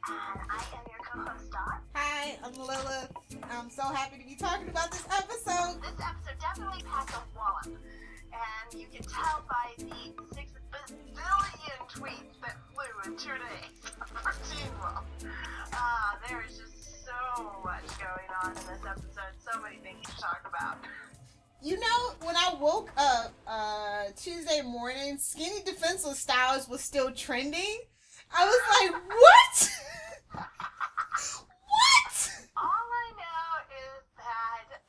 And I am your co-host, Dot. Hi, I'm Lilith. I'm so happy to be talking about this episode. This episode definitely packed a wallop. And you can tell by the 6 bazillion tweets that flew in 2 days for Teen Wolf. There is just so much going on in this episode. So many things to talk about. You know, when I woke up Tuesday morning, Skinny Defenseless Styles was still trending. I was like, what? What? All I know is that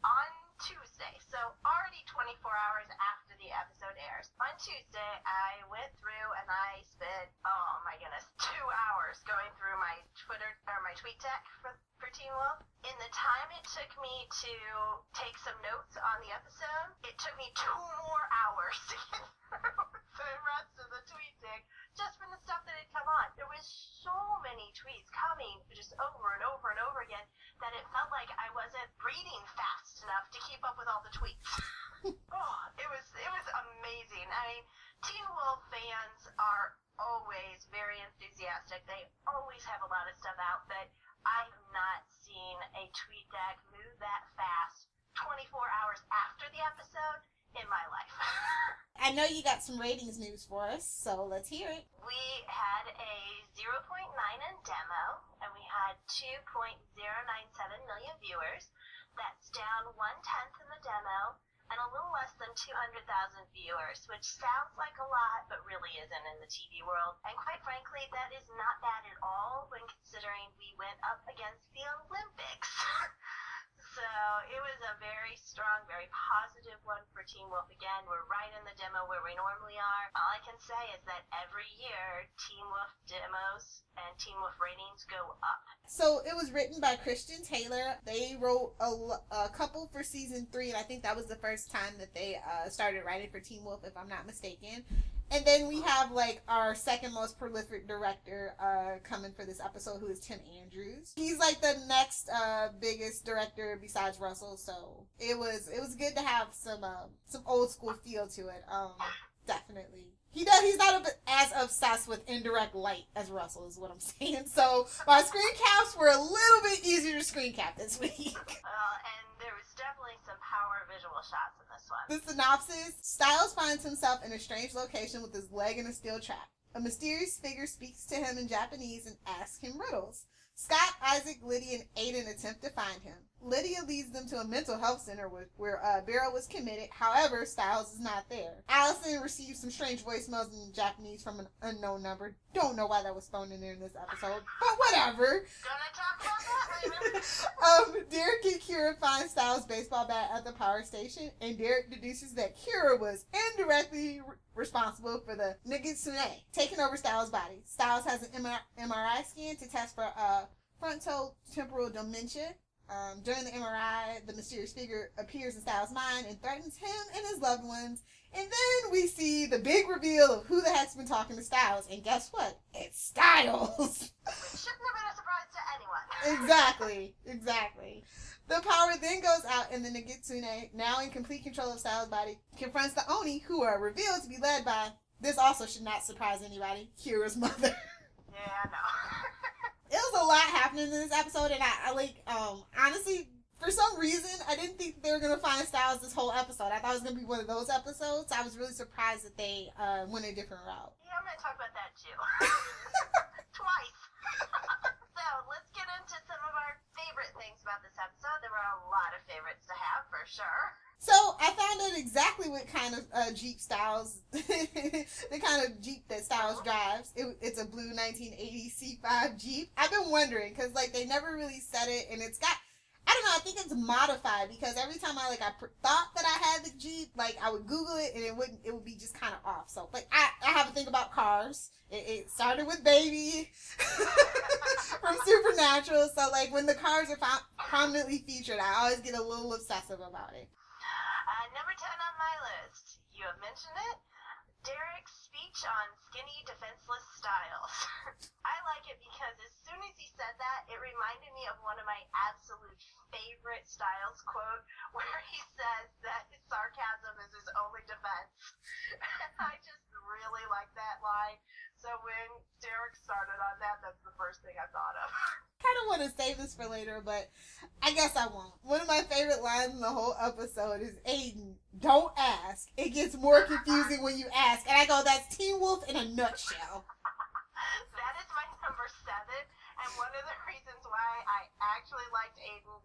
on Tuesday, so already 24 hours after the episode airs, on Tuesday I went through and I spent, oh my goodness, 2 hours going through my Twitter, or my tweet deck for Teen Wolf. In the time it took me to take some notes on the episode, it took me 2 more hours to get through the rest of the tweet deck just from the stuff that had come on. There was so many tweets coming just over and over and over again that it felt like I wasn't reading fast enough to keep up with all the tweets. It was amazing. I mean, Teen Wolf fans are always very enthusiastic. They always have a lot of stuff out, but I have not seen a tweet deck move that fast 24 hours after the episode in my life. I know you got some ratings news for us, so let's hear it. We had a 0.9 in demo, and we had 2.097 million viewers. That's down 1/10 in the demo, and a little less than 200,000 viewers, which sounds like a lot, but really isn't in the TV world. And quite frankly, that is not bad at all when considering we went up against the Olympics. So it was a very strong, very positive one for Teen Wolf. Again, we're right in the demo where we normally are. All I can say is that every year, Teen Wolf demos and Teen Wolf ratings go up. So it was written by Christian Taylor. They wrote a couple for season 3, and I think that was the first time that they started writing for Teen Wolf, if I'm not mistaken. And then we have like our second most prolific director coming for this episode, who is Tim Andrews. He's like the next biggest director besides Russell, so it was good to have some old school feel to it. Definitely. He's not as obsessed with indirect light as Russell, is what I'm saying. So my screen caps were a little bit easier to screen cap this week. And there was definitely some power visual shots in this one. The synopsis: Styles finds himself in a strange location with his leg in a steel trap. A mysterious figure speaks to him in Japanese and asks him riddles. Scott, Isaac, Lydia, and Aiden attempt to find him. Lydia leads them to a mental health center where Beryl was committed. However, Styles is not there. Allison receives some strange voicemails in Japanese from an unknown number. Don't know why that was thrown in there in this episode, but whatever. Gonna talk about that later. Derek and Kira find Styles' baseball bat at the power station, and Derek deduces that Kira was indirectly responsible for the Nigitsune taking over Styles' body. Styles has an MRI scan to test for frontotemporal dementia. During the MRI, the mysterious figure appears in Styles' mind and threatens him and his loved ones. And then we see the big reveal of who the heck's been talking to Styles. And guess what? It's Styles! Which shouldn't have been a surprise to anyone. Exactly. The power then goes out, and the Nigitsune, now in complete control of Styles' body, confronts the Oni, who are revealed to be led by, this also should not surprise anybody, Kira's mother. Yeah, no. It was a lot happening in this episode, and I honestly, for some reason, I didn't think they were going to find Styles this whole episode. I thought it was going to be one of those episodes. I was really surprised that they went a different route. Yeah, I'm going to talk about that too. Twice. So, let's get into some of our favorite things about this episode. There were a lot of favorites to have, for sure. So, I found out exactly what kind of Jeep Styles, the kind of Jeep that Styles drives. It's a blue 1980 C5 Jeep. I've been wondering, because, like, they never really said it, and it's got, I don't know, I think it's modified, because every time I thought that I had the Jeep, like, I would Google it, and it would be just kind of off. So, like, I have to think about cars. It started with Baby from Supernatural, so, like, when the cars are prominently featured, I always get a little obsessive about it. Number 10 on my list. You have mentioned it. Derek speaks Preach on skinny, defenseless styles. I like it because as soon as he said that, it reminded me of one of my absolute favorite Styles quote, where he says that his sarcasm is his only defense. I just really like that line. So when Derek started on that, that's the first thing I thought of. Kind of want to save this for later, but I guess I won't. One of my favorite lines in the whole episode is Aiden, don't ask. It gets more confusing when you ask. And I go, that's Teen Wolf in a nutshell. That is my number 7, and one of the reasons why I actually liked Aiden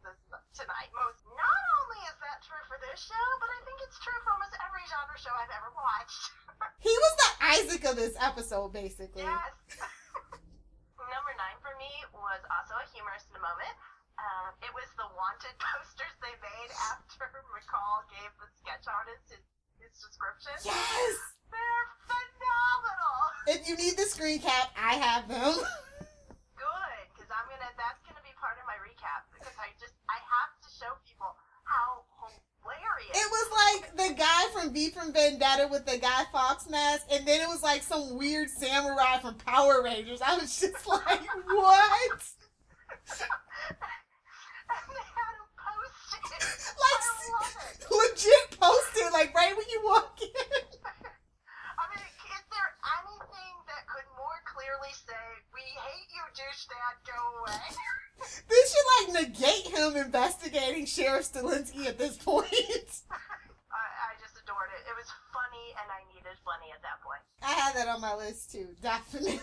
tonight most. Not only is that true for this show, but I think it's true for almost every genre show I've ever watched. He was the Isaac of this episode, basically. Yes. Number 9 for me was also a humorous in a moment. It was the wanted posters they made after McCall gave the sketch artist his description. Yes! They're phenomenal! If you need the screen cap, I have them. Good, because that's gonna be part of my recap, because I have to show people how hilarious. It was like the guy from V for Vendetta with the Guy Fawkes mask, and then it was like some weird samurai from Power Rangers. I was just like, what? And they had him posted. Like, I love it. legit posted, like right when you walk in. I mean, is there anything that could more clearly say, we hate you, douche dad, go away? This should like negate him investigating Sheriff Stilinski at this point. I just adored it. It was funny, and I needed funny at that point. I had that on my list too, definitely.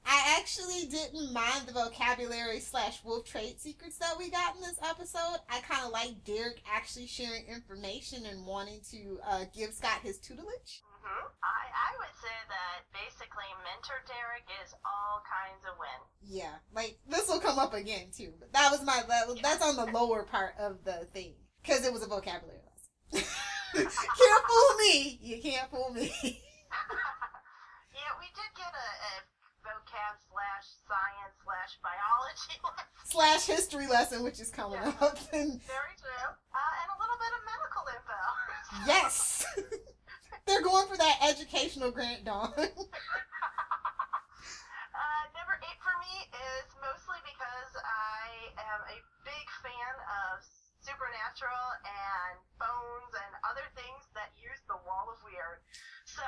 I actually didn't mind the vocabulary / wolf trait secrets that we got in this episode. I kind of like Derek actually sharing information and wanting to give Scott his tutelage. I would say that basically Mentor Derek is all kinds of win. Yeah, like this will come up again too. But that was that's on the lower part of the thing because it was a vocabulary lesson. Can't fool me. You can't fool me. Yeah, we did get a vocab /science /biology lesson. / history lesson, which is coming up. And very true. And a little bit of medical info. yes. They're going for that educational grant, Dawn. Number 8 for me is mostly because I am a big fan of supernatural and bones and other things that use the Wall of Weird. So,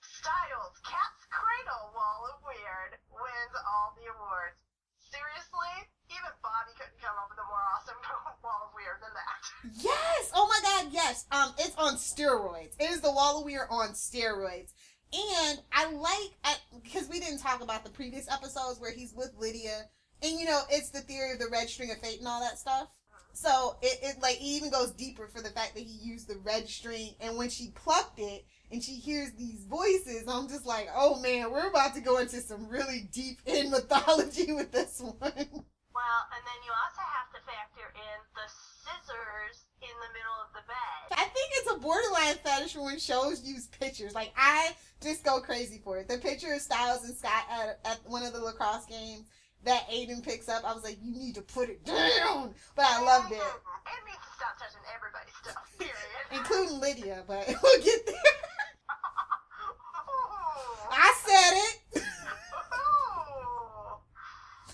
Styles' Cat's Cradle Wall of Weird wins all the awards. Seriously? Even Bobby couldn't come up with a more awesome Wall of Weird than that. Yes! Oh my god, yes. It's on steroids. It is the Wall of Weird on steroids. And I like, because we didn't talk about the previous episodes where he's with Lydia, and you know, it's the theory of the red string of fate and all that stuff. So it even goes deeper for the fact that he used the red string, and when she plucked it and she hears these voices, I'm just like, oh man, we're about to go into some really deep in mythology with this one. Well, and then you also have to factor in the scissors in the middle of the bed. I think it's a borderline fetish for when shows use pictures. Like, I just go crazy for it. The picture of Styles and Scott at one of the lacrosse games that Aiden picks up, I was like, you need to put it down. But I loved it. Aiden needs to stop touching everybody's stuff, period. Including Lydia, but we'll get there. I said it.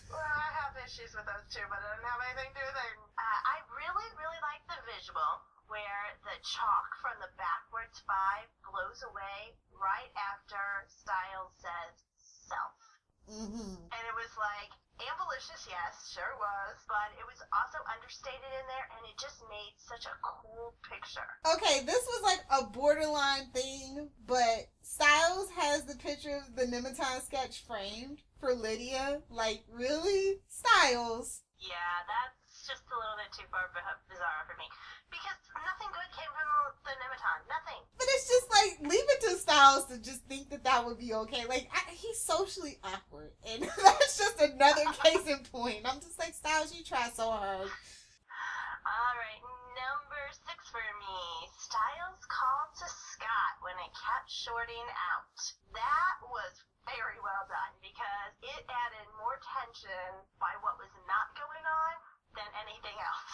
Well, I have issues with those two, but I didn't have anything to do with it. I really, really like the visual where the chalk from the backwards 5 blows away right after Styles says self. And it was like, ambitious, yes, sure was, but it was also understated in there, and it just made such a cool picture. Okay, this was like a borderline thing, but Styles has the picture of the Nemeton sketch framed for Lydia. Like, really? Styles? Yeah, that's just a little bit too far bizarre for me. Because nothing good came from the Nemeton. Nothing. But it's just like, leave it to Styles to just think that that would be okay. Like, he's socially awkward. And that's just another case in point. I'm just like, Styles, you try so hard. Alright, number 6 for me. Styles called to Scott when it kept shorting out. That was very well done because it added more tension by what was not going on than anything else.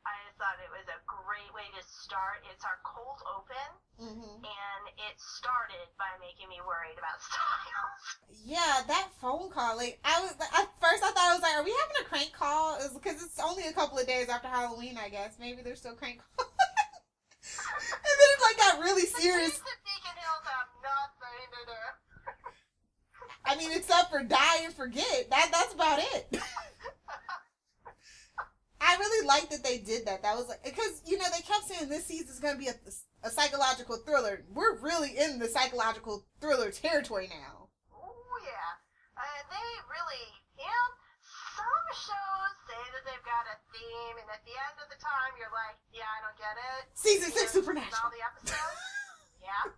I thought it was a great way to start. It's our cold open, and it started by making me worried about Styles. Yeah, that phone call, like, at first I thought, I was like, are we having a crank call? Because it's only a couple of days after Halloween, I guess. Maybe they're still crank calling. And then it, like, got really serious. Beacon Hills, I'm not saying it. I mean, except for die and forget. That's about it. I really liked that they did that. That was like, because, you know, they kept saying this season's going to be a psychological thriller. We're really in the psychological thriller territory now. Oh, yeah. They really, you know, some shows say that they've got a theme, and at the end of the time, you're like, yeah, I don't get it. Season 6 Supernatural. All the episodes. Yeah.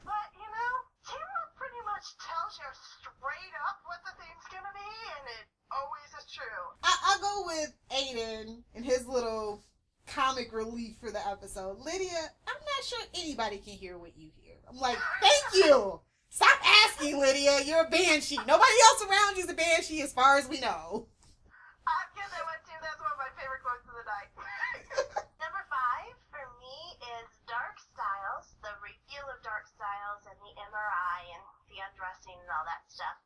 But, you know, Teen Wolf pretty much tells you straight up what the theme's going to be, and it always is true. I'll go with Aiden and his little comic relief for the episode. Lydia, I'm not sure anybody can hear what you hear. I'm like, thank you. Stop asking, Lydia. You're a banshee. Nobody else around you's a banshee as far as we know. I'll give that one too. That's one of my favorite quotes of the night. Number 5 for me is Dark Styles, the reveal of Dark Styles and the MRI and the undressing and all that stuff.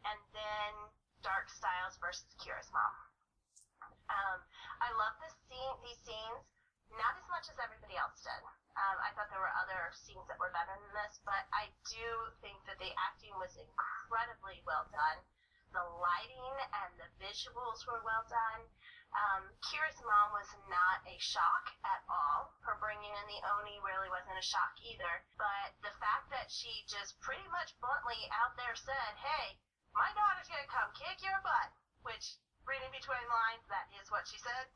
And then Dark Styles versus Kira's mom. I love these scenes, not as much as everybody else did. I thought there were other scenes that were better than this, but I do think that the acting was incredibly well done. The lighting and the visuals were well done. Kira's mom was not a shock at all. Her bringing in the Oni really wasn't a shock either. But the fact that she just pretty much bluntly out there said, hey, my daughter's going to come kick your butt, which, reading between the lines, that is what she said.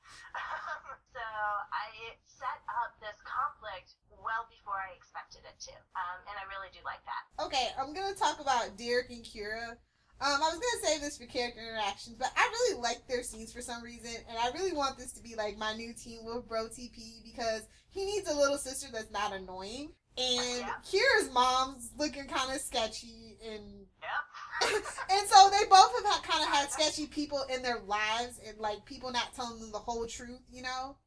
So it set up this conflict well before I expected it to. And I really do like that. Okay, I'm going to talk about Derek and Kira. I was going to save this for character interactions, but I really like their scenes for some reason, and I really want this to be like my new Teen Wolf Bro TP, because he needs a little sister that's not annoying. And Kira's mom's looking kind of sketchy, and and so they both have kind of had sketchy people in their lives, and like people not telling them the whole truth, you know.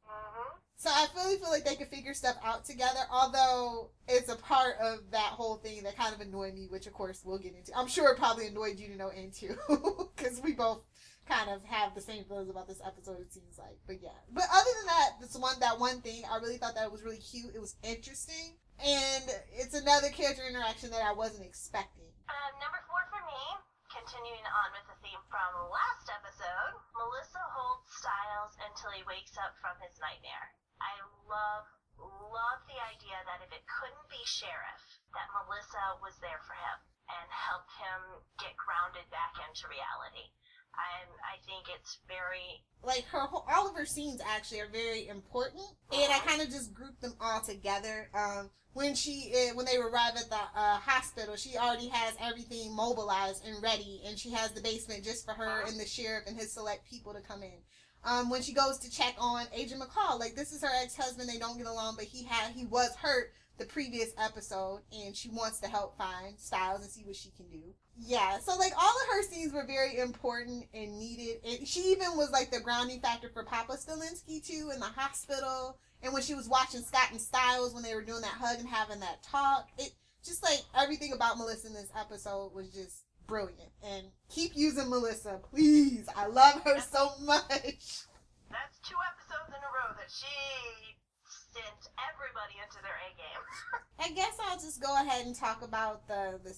So I really feel like they could figure stuff out together, although it's a part of that whole thing that kind of annoyed me, which of course we'll get into. I'm sure it probably annoyed you to no end too, because we both kind of have the same feelings about this episode, it seems like. But yeah. But other than that, that one thing, I really thought that it was really cute. It was interesting. And it's another character interaction that I wasn't expecting. Number 4 for me, continuing on with the theme from last episode, Melissa holds Styles until he wakes up from his nightmare. I love the idea that if it couldn't be Sheriff, that Melissa was there for him and helped him get grounded back into reality. I think it's very... Like, all of her scenes actually are very important, and I kind of just grouped them all together. When they arrive at the hospital, she already has everything mobilized and ready, and she has the basement just for her and the sheriff and his select people to come in. When she goes to check on Agent McCall, like, this is her ex-husband, they don't get along, but he was hurt the previous episode, and she wants to help find Styles and see what she can do. Yeah, so like all of her scenes were very important and needed, and she even was like the grounding factor for Papa Stilinski too in the hospital, and when she was watching Scott and Styles when they were doing that hug and having that talk, it just like everything about Melissa in this episode was just brilliant. And keep using Melissa, please. I love her so much. That's 2 episodes in a row that she sent everybody into their A game. I guess I'll just go ahead and talk about the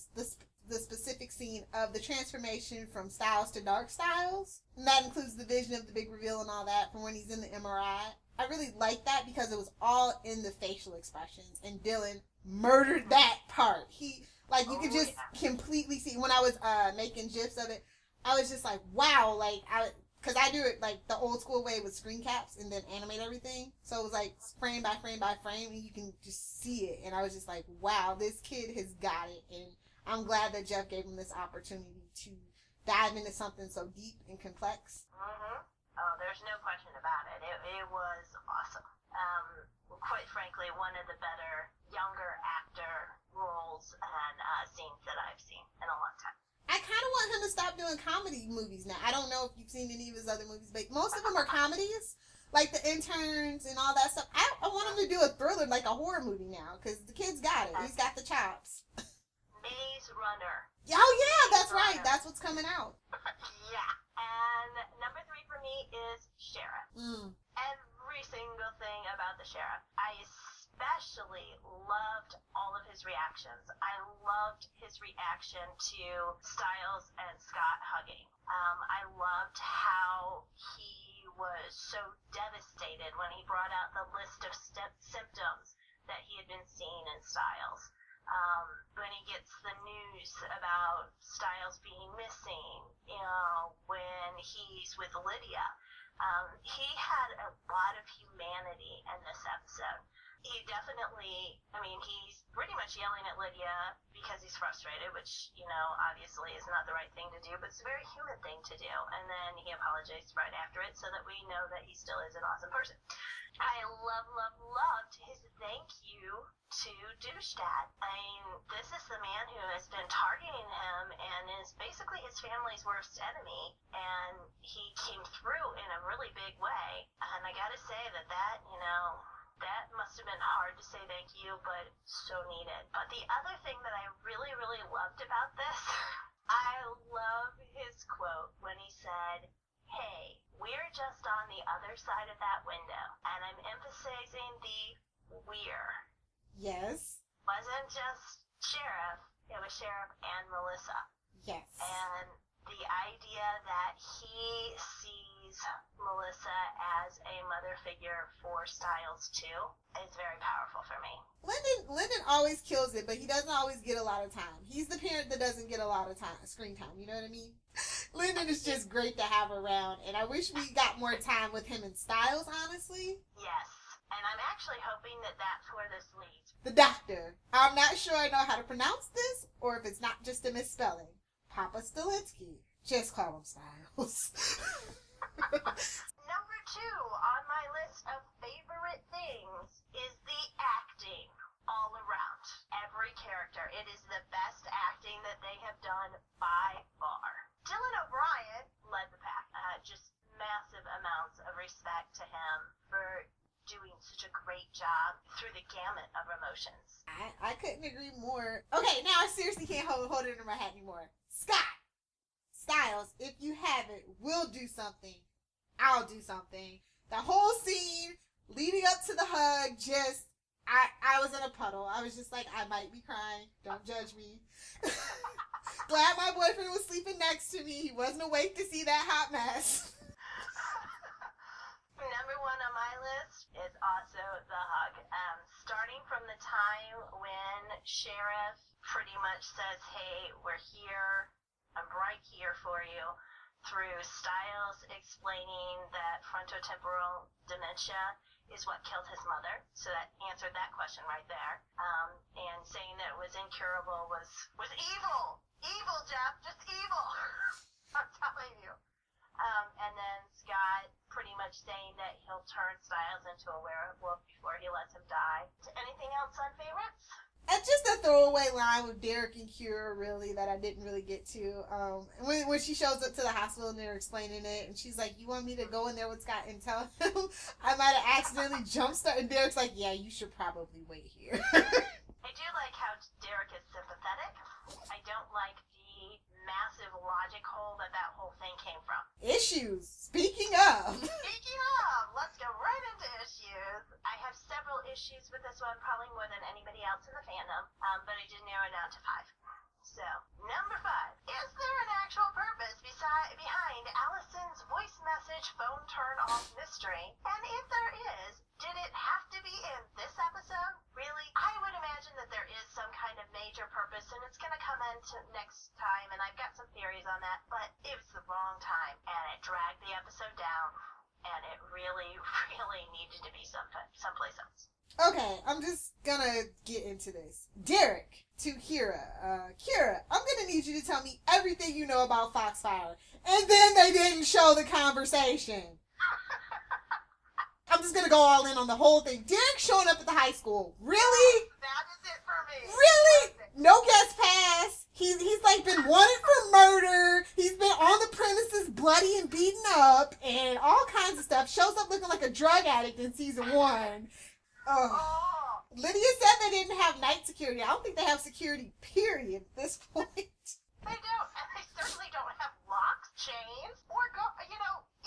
specific scene of the transformation from Styles to Dark Styles. And that includes the vision of the big reveal and all that from when he's in the MRI. I really like that because it was all in the facial expressions, and Dylan murdered that part. He, like, you could just completely see, when I was making GIFs of it, I was just like, wow, like, because I do it like the old school way with screen caps and then animate everything. So it was like frame by frame by frame, and you can just see it. And I was just like, wow, this kid has got it. And I'm glad that Jeff gave him this opportunity to dive into something so deep and complex. Oh, there's no question about it. It was awesome. Quite frankly, one of the better younger actor roles and scenes that I've seen in a long time. I kind of want him to to stop doing comedy movies now. I don't know if you've seen any of his other movies, but most of them are comedies, like The Interns and all that stuff. I want him to do a thriller, like a horror movie now, because the kid's got it. He's got the chops. Maze Runner. Oh yeah, that's right. That's what's coming out. Yeah. And number 3 for me is Sheriff. Every single thing about the Sheriff. I especially loved all of his reactions. I loved his reaction to Styles and Scott hugging. I loved how he was so devastated when he brought out the list of symptoms that he had been seeing in Styles. When he gets the news about Styles being missing, when he's with Lydia. He had a lot of humanity in this episode. He definitely, he's pretty much yelling at Lydia because he's frustrated, which, obviously is not the right thing to do, but it's a very human thing to do. And then he apologized right after it so that we know that he still is an awesome person. I loved his thank you to Douchedad. This is the man who has been targeting him and is basically his family's worst enemy, and he came through in a really big way. And I gotta say that that must have been hard to say thank you, but so needed. But the other thing that I really loved about this, I love his quote when he said, "Hey, we're just on the other side of that window," and I'm emphasizing the "we're." Yes. Wasn't just Sheriff, it was Sheriff and Melissa. Yes. And the idea that he sees Melissa as a mother figure for Styles too is very powerful for me. Lyndon always kills it, but he doesn't always get a lot of time. He's the parent that doesn't get a lot of screen time, you know what I mean? Lyndon is just great to have around, and I wish we got more time with him and Styles, honestly. Yes, and I'm actually hoping that that's where this leads. The Doctor. I'm not sure I know how to pronounce this, or if it's not just a misspelling. Papa Stilinski. Just call him Styles. Number 2 on my list of favorite things is the acting all around. Every character. It is the best acting that they have done by far. Dylan O'Brien led the pack. Just massive amounts of respect to him for doing such a great job through the gamut of emotions. I couldn't agree more. Okay, now I seriously can't hold it under my hat anymore. Scott! Styles, if you haven't, we'll do something. I'll do something. The whole scene leading up to the hug, I was in a puddle. I was just like, I might be crying. Don't judge me. Glad my boyfriend was sleeping next to me. He wasn't awake to see that hot mess. Number 1 on my list is also the hug. Starting from the time when Sheriff pretty much says, "Hey, we're here. I'm right here for you," through Styles explaining that frontotemporal dementia is what killed his mother. So that answered that question right there. And saying that it was incurable was evil. Evil, Jeff. Just evil. I'm telling you. And then Scott pretty much saying that he'll turn Styles into a werewolf before he lets him die. Anything else on favorites? And just a throwaway line with Derek and Kira, really, that I didn't really get to. When she shows up to the hospital and they're explaining it, and she's like, "You want me to go in there with Scott and tell him I might have accidentally jumpstarted?" And Derek's like, "Yeah, you should probably wait here." I do like how Derek is sympathetic. I don't like the massive logic hole that whole thing came from. Issues. Speaking of, let's go right into issues. I have several issues with this one, probably more than anybody else in the fandom, but I did narrow it down to 5. So, number 5. Is there an actual purpose behind Allison's voice message phone turn-off mystery? And if there is, did it have to be in this episode? Really? I would imagine that there is some kind of major purpose, and it's going to come into next time, and I've got some theories on that, but it was the wrong time, and it dragged the episode down, and it really needed to be someplace else. Okay, I'm just gonna get into this. Derek to Kira. Kira, I'm gonna need you to tell me everything you know about Foxfire. And then they didn't show the conversation. I'm just gonna go all in on the whole thing. Derek showing up at the high school. Really? That is it for me. Really? No guest pass. He's like been wanted for murder. He's drug addict in season 1. Oh. Lydia said they didn't have night security. I don't think they have security, period, at this point. They don't, and they certainly don't have locks, chains, or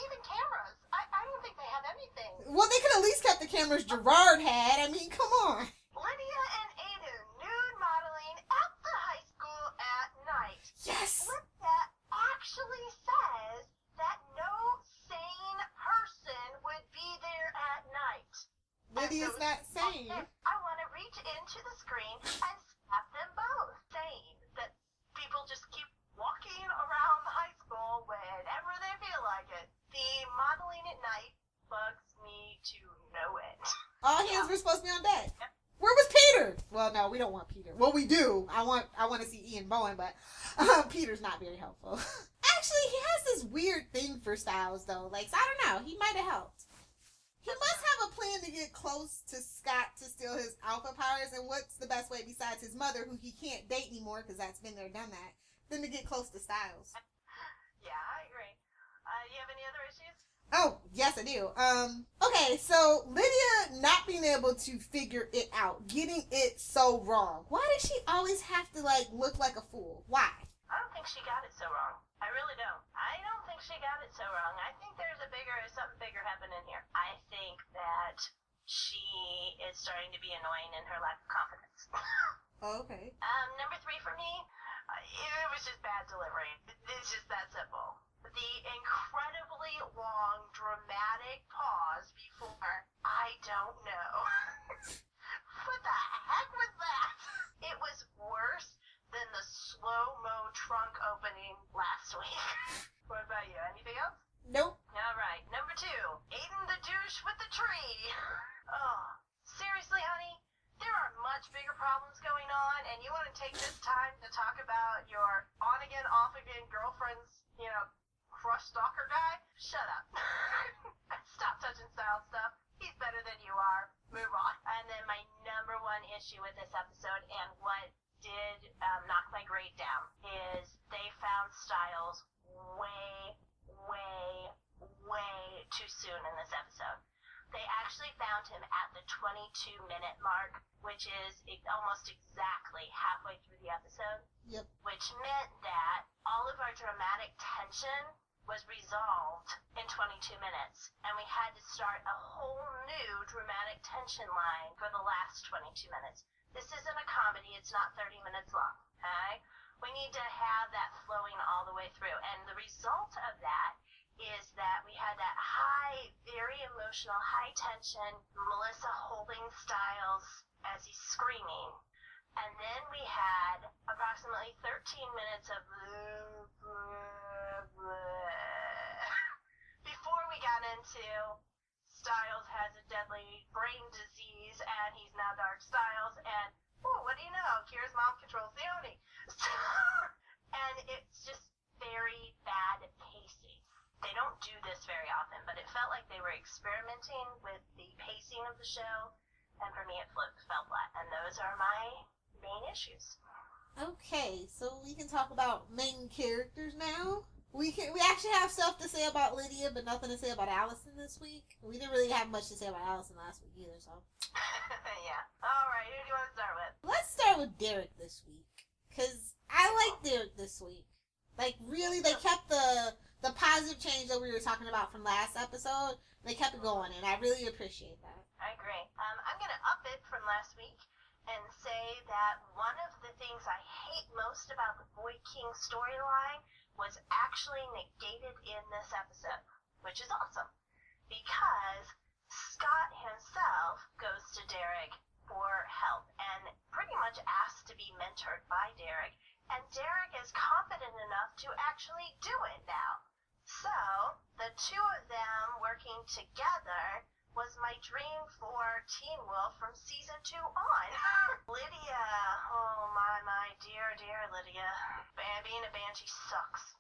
even cameras. I don't think they have anything. Well, they could at least kept the cameras Gerard had. I mean, come on. Lydia and Aiden nude modeling at the high school at night. Yes. Lydia actually says that no sane person would be there at night. Lydia's not sane. I want to reach into the screen and slap them both. Sane. That people just keep walking around the high school whenever they feel like it. The modeling at night bugs me to no end. All hands were supposed to be on deck. Where was Peter? Well, no, we don't want Peter. Well, we do. I want to see Ian Bowen, but Peter's not very helpful. Actually, he has this weird thing for Styles, though. Like, I don't know. He might have helped. He must have a plan to get close to Scott to steal his alpha powers, and what's the best way besides his mother, who he can't date anymore because that's been there, done that, than to get close to Styles? Yeah, I agree. You have any other issues? Oh, yes, I do. Okay, so Lydia not being able to figure it out, getting it so wrong. Why does she always have to, look like a fool? Why? I don't think she got it so wrong. I really don't. I don't think she got it so wrong. I think there's something bigger happening here. I think that she is starting to be annoying in her lack of confidence. Oh, okay. Number 3 for me, it was just bad delivery. It's just that simple. The incredibly long, dramatic pause before, I don't know. What the heck was that? It was worse than the slow-mo trunk opening last week. What about you? Anything else? Nope. All right. Number 2, Aiden the douche with the tree. Oh, seriously, honey? There are much bigger problems going on, and you want to take this time to talk about your on-again, off-again girlfriend's, crush stalker guy? Shut up. Stop touching Styles stuff. He's better than you are. Move on. And then my number 1 issue with this episode, and what did knock my grade down, is they found Styles way, way, way too soon in this episode. They actually found him at the 22-minute mark, which is almost exactly halfway through the episode. Yep. Which meant that all of our dramatic tension was resolved in 22 minutes, and we had to start a whole new dramatic tension line for the last 22 minutes. This isn't a comedy. It's not 30 minutes long, okay? We need to have that flowing all the way through, and the result of that is that we had that high, very emotional, high tension, Melissa holding Styles as he's screaming, and then we had approximately 13 minutes of before we got into Styles has a deadly brain disease and he's now Dark Styles, and what do you know? Kira's mom controls the Oni. And it's just very bad pacing. They don't do this very often, but it felt like they were experimenting with the pacing of the show, and for me it fell flat. And those are my main issues. Okay, so we can talk about main characters now. We actually have stuff to say about Lydia, but nothing to say about Allison this week. We didn't really have much to say about Allison last week either, so. Yeah. Alright, who do you want to start with? Let's start with Derek this week, because I like Derek this week. Really, they kept the positive change that we were talking about from last episode. They kept it going, and I really appreciate that. I agree. I'm going to up it from last week and say that one of the things I hate most about the Boy King storyline was actually negated in this episode, which is awesome, because Scott himself goes to Derek for help and pretty much asks to be mentored by Derek, and Derek is confident enough to actually do it now. So, the two of them working together was my dream for Teen Wolf from season 2 on. Lydia, oh my dear Lydia. Being a Banshee sucks.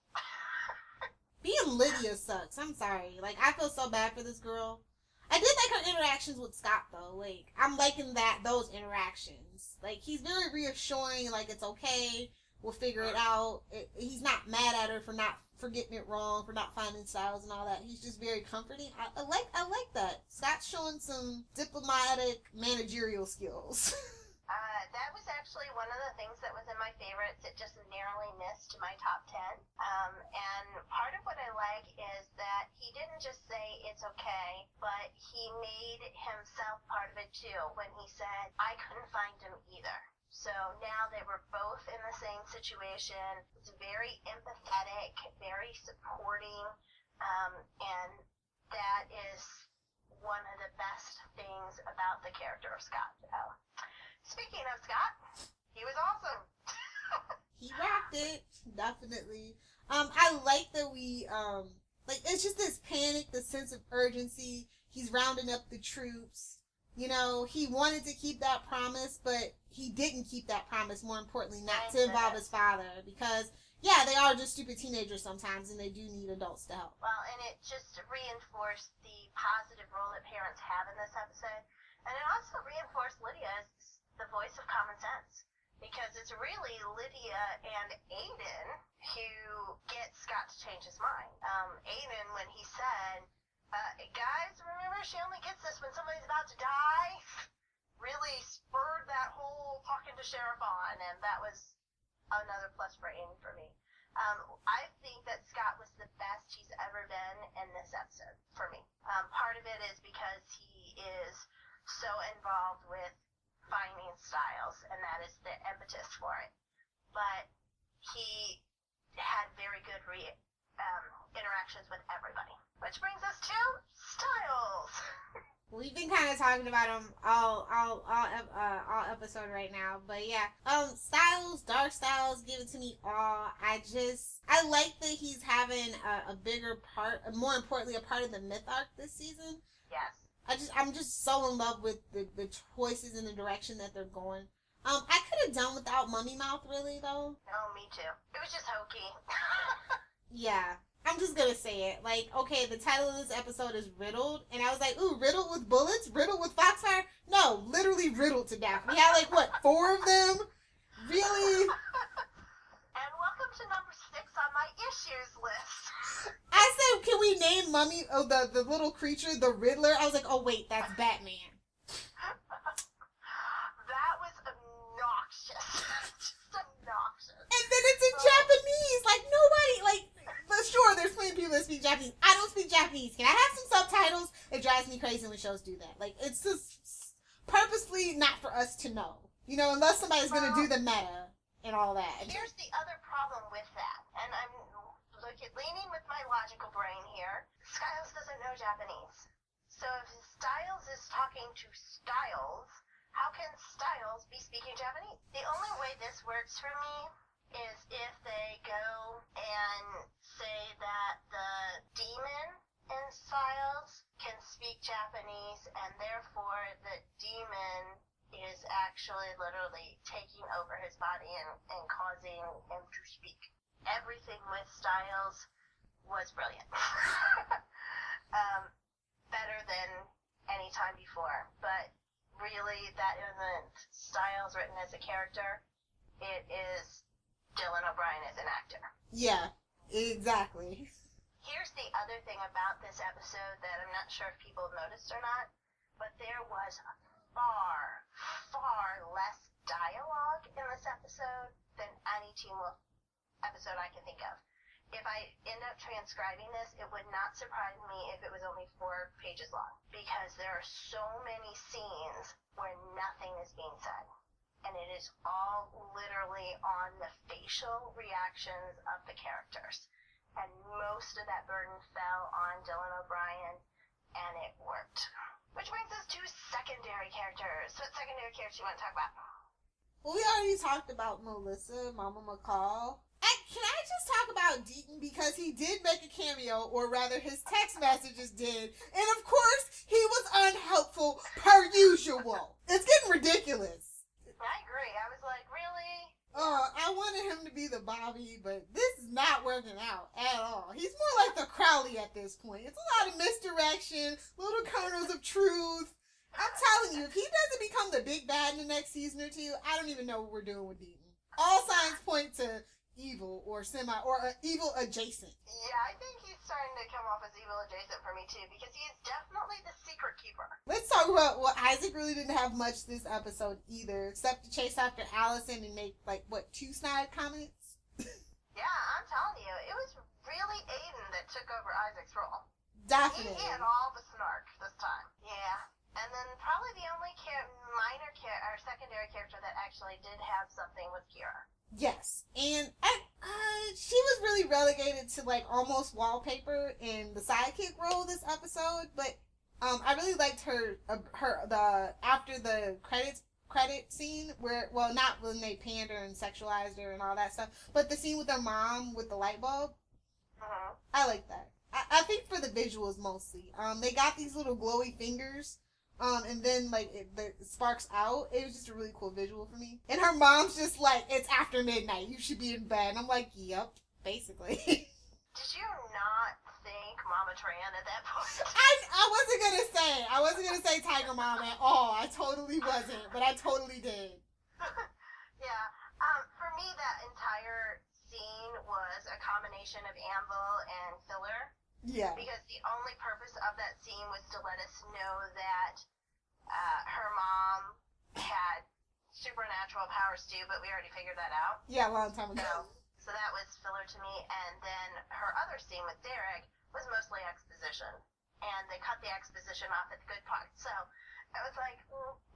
Being Lydia sucks. I'm sorry. I feel so bad for this girl. I did like her interactions with Scott, though. I'm liking those interactions. He's very reassuring, it's okay, we'll figure it out. He's not mad at her for not for getting it wrong, for not finding Styles and all that. He's just very comforting. I like that. Scott's showing some diplomatic managerial skills. That was actually one of the things that was in my favorites. It just narrowly missed my top 10. And part of what I like is that he didn't just say it's okay, but he made himself part of it too when he said, I couldn't find him either. So now they were both in the same situation. It's very empathetic, very supporting, and that is one of the best things about the character of Scott. Speaking of Scott, he was awesome. He rocked it, definitely. I like that we, like, it's just this panic, the sense of urgency. He's rounding up the troops. You know, he wanted to keep that promise, but he didn't keep that promise, more importantly, not to involve his father. Because, yeah, they are just stupid teenagers sometimes, and they do need adults to help. Well, and it just reinforced the positive role that parents have in this episode. And it also reinforced Lydia as the voice of common sense, because it's really Lydia and Aiden who get Scott to change his mind. Aiden, when he said, guys, remember she only gets this when somebody's about to die, really spurred that whole talking to Sheriff on, and that was another plus for Aiden for me. I think that Scott was the best he's ever been in this episode for me. Part of it is because he is so involved with finding Styles, and that is the impetus for it. But he had very good interactions with everybody. Which brings us to Styles. We've been kind of talking about him all episode right now, but yeah, Styles, Dark Styles, give it to me all. I like that he's having a bigger part, more importantly, a part of the myth arc this season. Yes. I'm just so in love with the choices and the direction that they're going. I could have done without Mummy Mouth, really, though. Oh, me too. It was just hokey. Yeah. I'm just gonna say it. Like, okay, the title of this episode is Riddled, and I was like, ooh, riddled with bullets? Riddled with foxfire? No, literally riddled to death. We had, like, what, 4 of them? Really? And welcome to number 6 on my issues list. I said, can we name Mummy, the little creature, the Riddler? I was like, oh, wait, that's Batman. That was obnoxious. Just obnoxious. And then it's in Japanese. Like, nobody, like, but sure, there's plenty of people that speak Japanese. I don't speak Japanese. Can I have some subtitles? It drives me crazy when shows do that. Like, it's just purposely not for us to know. You know, unless somebody's going to do the meta and all that. Here's the other problem with that. And I'm leaning with my logical brain here. Styles doesn't know Japanese. So if Styles is talking to Styles, how can Styles be speaking Japanese? The only way this works for me is if they go and say that the demon in Styles can speak Japanese, and therefore the demon is actually literally taking over his body and causing him to speak. Everything with Styles was brilliant. Better than any time before. But really, that isn't Styles written as a character. It is Dylan O'Brien as an actor. Yeah, exactly. Here's the other thing about this episode that I'm not sure if people noticed or not, but there was far, far less dialogue in this episode than any Teen Wolf episode I can think of. If I end up transcribing this, it would not surprise me if it was only 4 pages long, because there are so many scenes where nothing is being said. And it is all literally on the facial reactions of the characters. And most of that burden fell on Dylan O'Brien, and it worked. Which brings us to secondary characters. What secondary characters do you want to talk about? Well, we already talked about Melissa, Mama McCall. Can I just talk about Deaton, because he did make a cameo, or rather his text messages did, and of course he was unhelpful per usual. It's getting ridiculous. I agree. I was like, really? I wanted him to be the Bobby, but this is not working out at all. He's more like the Crowley at this point. It's a lot of misdirection, little kernels of truth. I'm telling you, if he doesn't become the big bad in the next season or two, I don't even know what we're doing with Deaton. All signs point to evil or evil adjacent. Yeah, I think he's starting to come off as evil adjacent for me too, because he is definitely the secret keeper. Let's talk about, well, Isaac really didn't have much this episode either, except to chase after Allison and make, like, what, 2 snide comments? Yeah, I'm telling you, it was really Aiden that took over Isaac's role. Definitely. He had all the snark this time. Yeah. And then probably the only secondary character that actually did have something was Kira. Yes, and she was really relegated to like almost wallpaper in the sidekick role this episode, but I really liked her after the credit scene where, well, not when they panned her and sexualized her and all that stuff, but the scene with her mom with the light bulb. Mm-hmm. I like that. I think for the visuals mostly. They got these little glowy fingers. And then, like, the sparks out. It was just a really cool visual for me. And her mom's just like, it's after midnight. You should be in bed. And I'm like, yep, basically. Did you not think Mama Tran at that point? I wasn't gonna say Tiger Mom at all. I totally wasn't. But I totally did. Yeah. For me, that entire scene was a combination of Anvil and filler. Yeah. Because the only purpose of that scene was to let us know that her mom had supernatural powers too, but we already figured that out. Yeah, a long time ago. So that was filler to me. And then her other scene with Derek was mostly exposition. And they cut the exposition off at the good part. So I was like,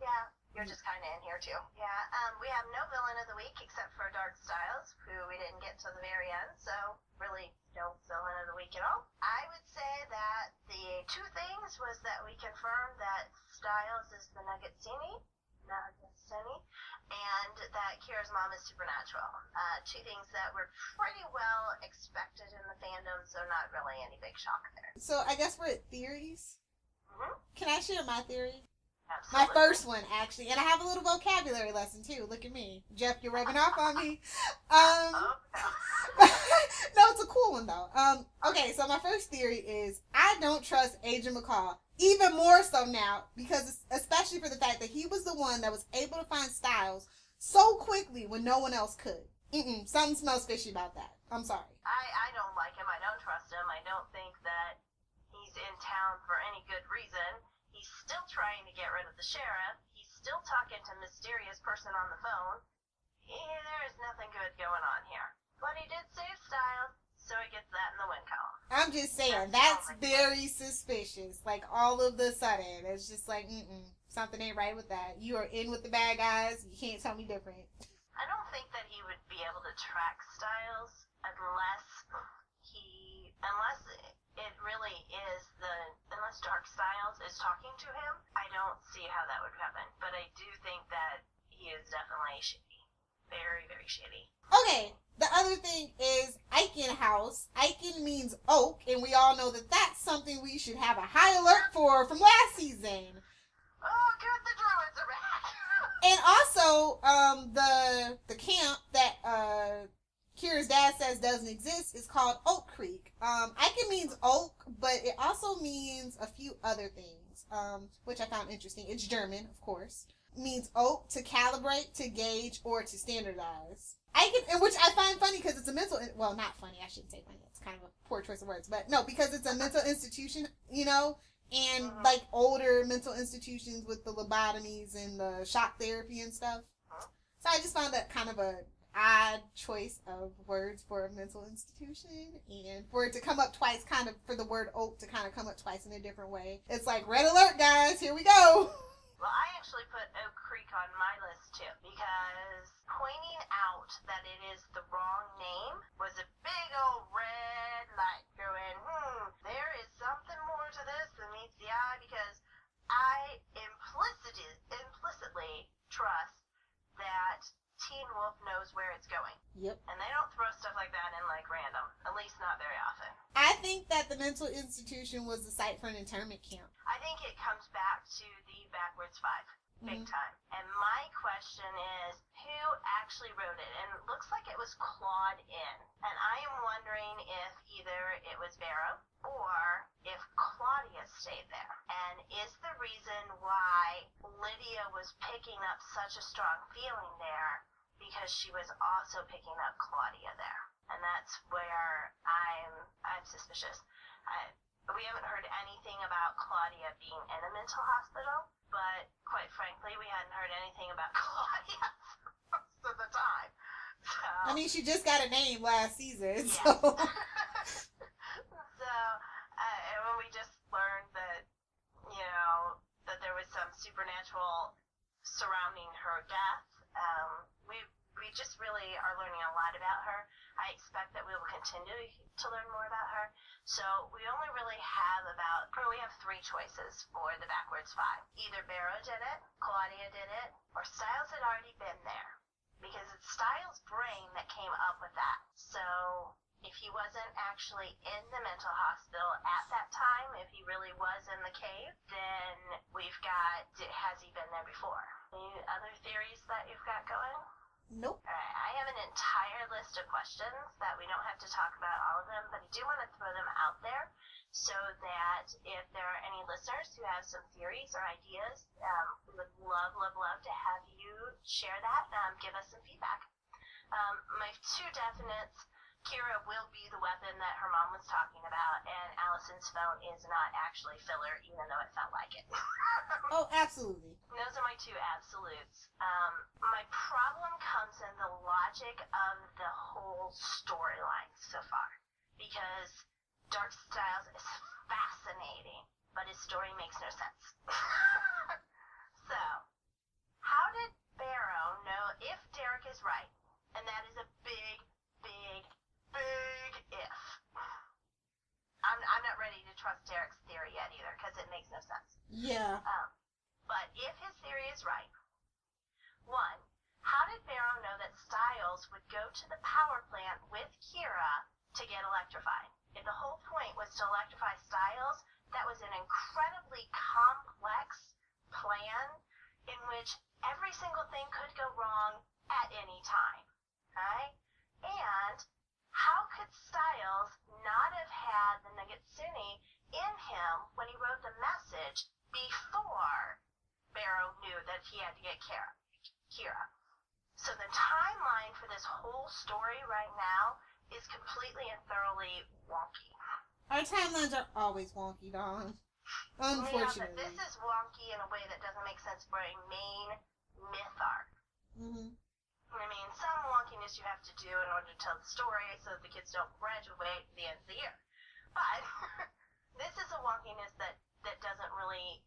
yeah, you're just kind of in here too. Yeah, we have no villain of the week except for Dark Styles, who we didn't get to the very end. So really no villain of the week at all. I would say that the 2 things was that we confirmed that Styles is the Nuggetsini, and that Kira's mom is supernatural. 2 things that were pretty well expected in the fandom, so not really any big shock there. So I guess we're at theories. Mm-hmm. Can I share my theory? Absolutely. My first one, actually. And I have a little vocabulary lesson, too. Look at me. Jeff, you're rubbing off on me. No. No, it's a cool one, though. Okay, so my first theory is I don't trust Agent McCall. Even more so now, because especially for the fact that he was the one that was able to find Styles so quickly when no one else could. Something smells fishy about that. I'm sorry. I don't like him. I don't trust him. I don't think that he's in town for any good reason. He's still trying to get rid of the sheriff. He's still talking to mysterious person on the phone. There is nothing good going on here. But he did save Styles, so he gets that in the win column. I'm just saying, that's very suspicious. Like, all of the sudden, it's just like, something ain't right with that. You are in with the bad guys. You can't tell me different. I don't think that he would be able to track Styles unless it really is unless Dark Styles is talking to him. I don't see how that would happen. But I do think that he is definitely shitty. Very, very shitty. Okay, the other thing is Aiken House. Aiken means oak, and we all know that that's something we should have a high alert for from last season. Oh, good, the druids are back. And also, the camp that Kira's dad says doesn't exist is called Oak Creek. Aiken means oak, but it also means a few other things, which I found interesting. It's German, of course. It means oak, to calibrate, to gauge, or to standardize. And which I find funny because it's a mental, well, not funny, I shouldn't say funny, it's kind of a poor choice of words, but no, because it's a mental institution, and like older mental institutions with the lobotomies and the shock therapy and stuff. So I just found that kind of a odd choice of words for a mental institution, and for it to come up twice, kind of for the word oak to kind of come up twice in a different way. It's like, red alert, guys, here we go. Well, I actually put Oak Creek on my list too, because pointing out that it is the wrong name was a big old red light going, there is something more to this than meets the eye, because I implicitly trust that Teen Wolf knows where it's going. Yep. And they don't throw stuff like that in like random, at least not very often. I think that the mental institution was the site for an internment camp. I think it comes back to the Backwards 5, big time. And my question is, who actually wrote it? And it looks like it was clawed in. And I am wondering if either it was Barrow or if Claudia stayed there. And is the reason why Lydia was picking up such a strong feeling there because she was also picking up Claudia there. And that's where I'm suspicious. We haven't heard anything about Claudia being in a mental hospital, but quite frankly, we hadn't heard anything about Claudia for most of the time. So, I mean, she just got a name last season, yeah. so. And when we just learned that, that there was some supernatural surrounding her death, we just really are learning a lot about her. I expect that we will continue to learn more about her. So we only really have we have 3 choices for the backwards 5. Either Barrow did it, Claudia did it, or Styles had already been there. Because it's Styles' brain that came up with that. So if he wasn't actually in the mental hospital at that time, if he really was in the cave, then we've got, has he been there before? Any other theories that you've got going? Nope. All right, I have an entire list of questions that we don't have to talk about all of them, but I do want to throw them out there so that if there are any listeners who have some theories or ideas, we would love to have you share that. Give us some feedback. My 2 definites, Kira will be the weapon that her mom was talking about, and Allison's phone is not actually filler, even though it felt like it. Oh, absolutely. Those are my 2 absolutes. My problem comes in the logic of the whole storyline so far, because Dark Styles is fascinating, but his story makes no sense. So, how did Barrow know if Derek is right? And that is a big if. I'm not ready to trust Derek's theory yet either, because it makes no sense. Yeah. But if his theory is right, 1, how did Barrow know that Styles would go to the power plant with Kira to get electrified? If the whole point was to electrify Styles, that was an incredibly complex plan in which every single thing could go wrong at any time. Right? And how could Styles not have had the Nagatsune in him when he wrote the message before Barrow knew that he had to get Kira? So the timeline for this whole story right now is completely and thoroughly wonky. Our timelines are always wonky, Dawn. Unfortunately. Yeah, but this is wonky in a way that doesn't make sense for a main myth arc. Mm-hmm. I mean, some wonkiness you have to do in order to tell the story so that the kids don't graduate at the end of the year. But this is a wonkiness that doesn't really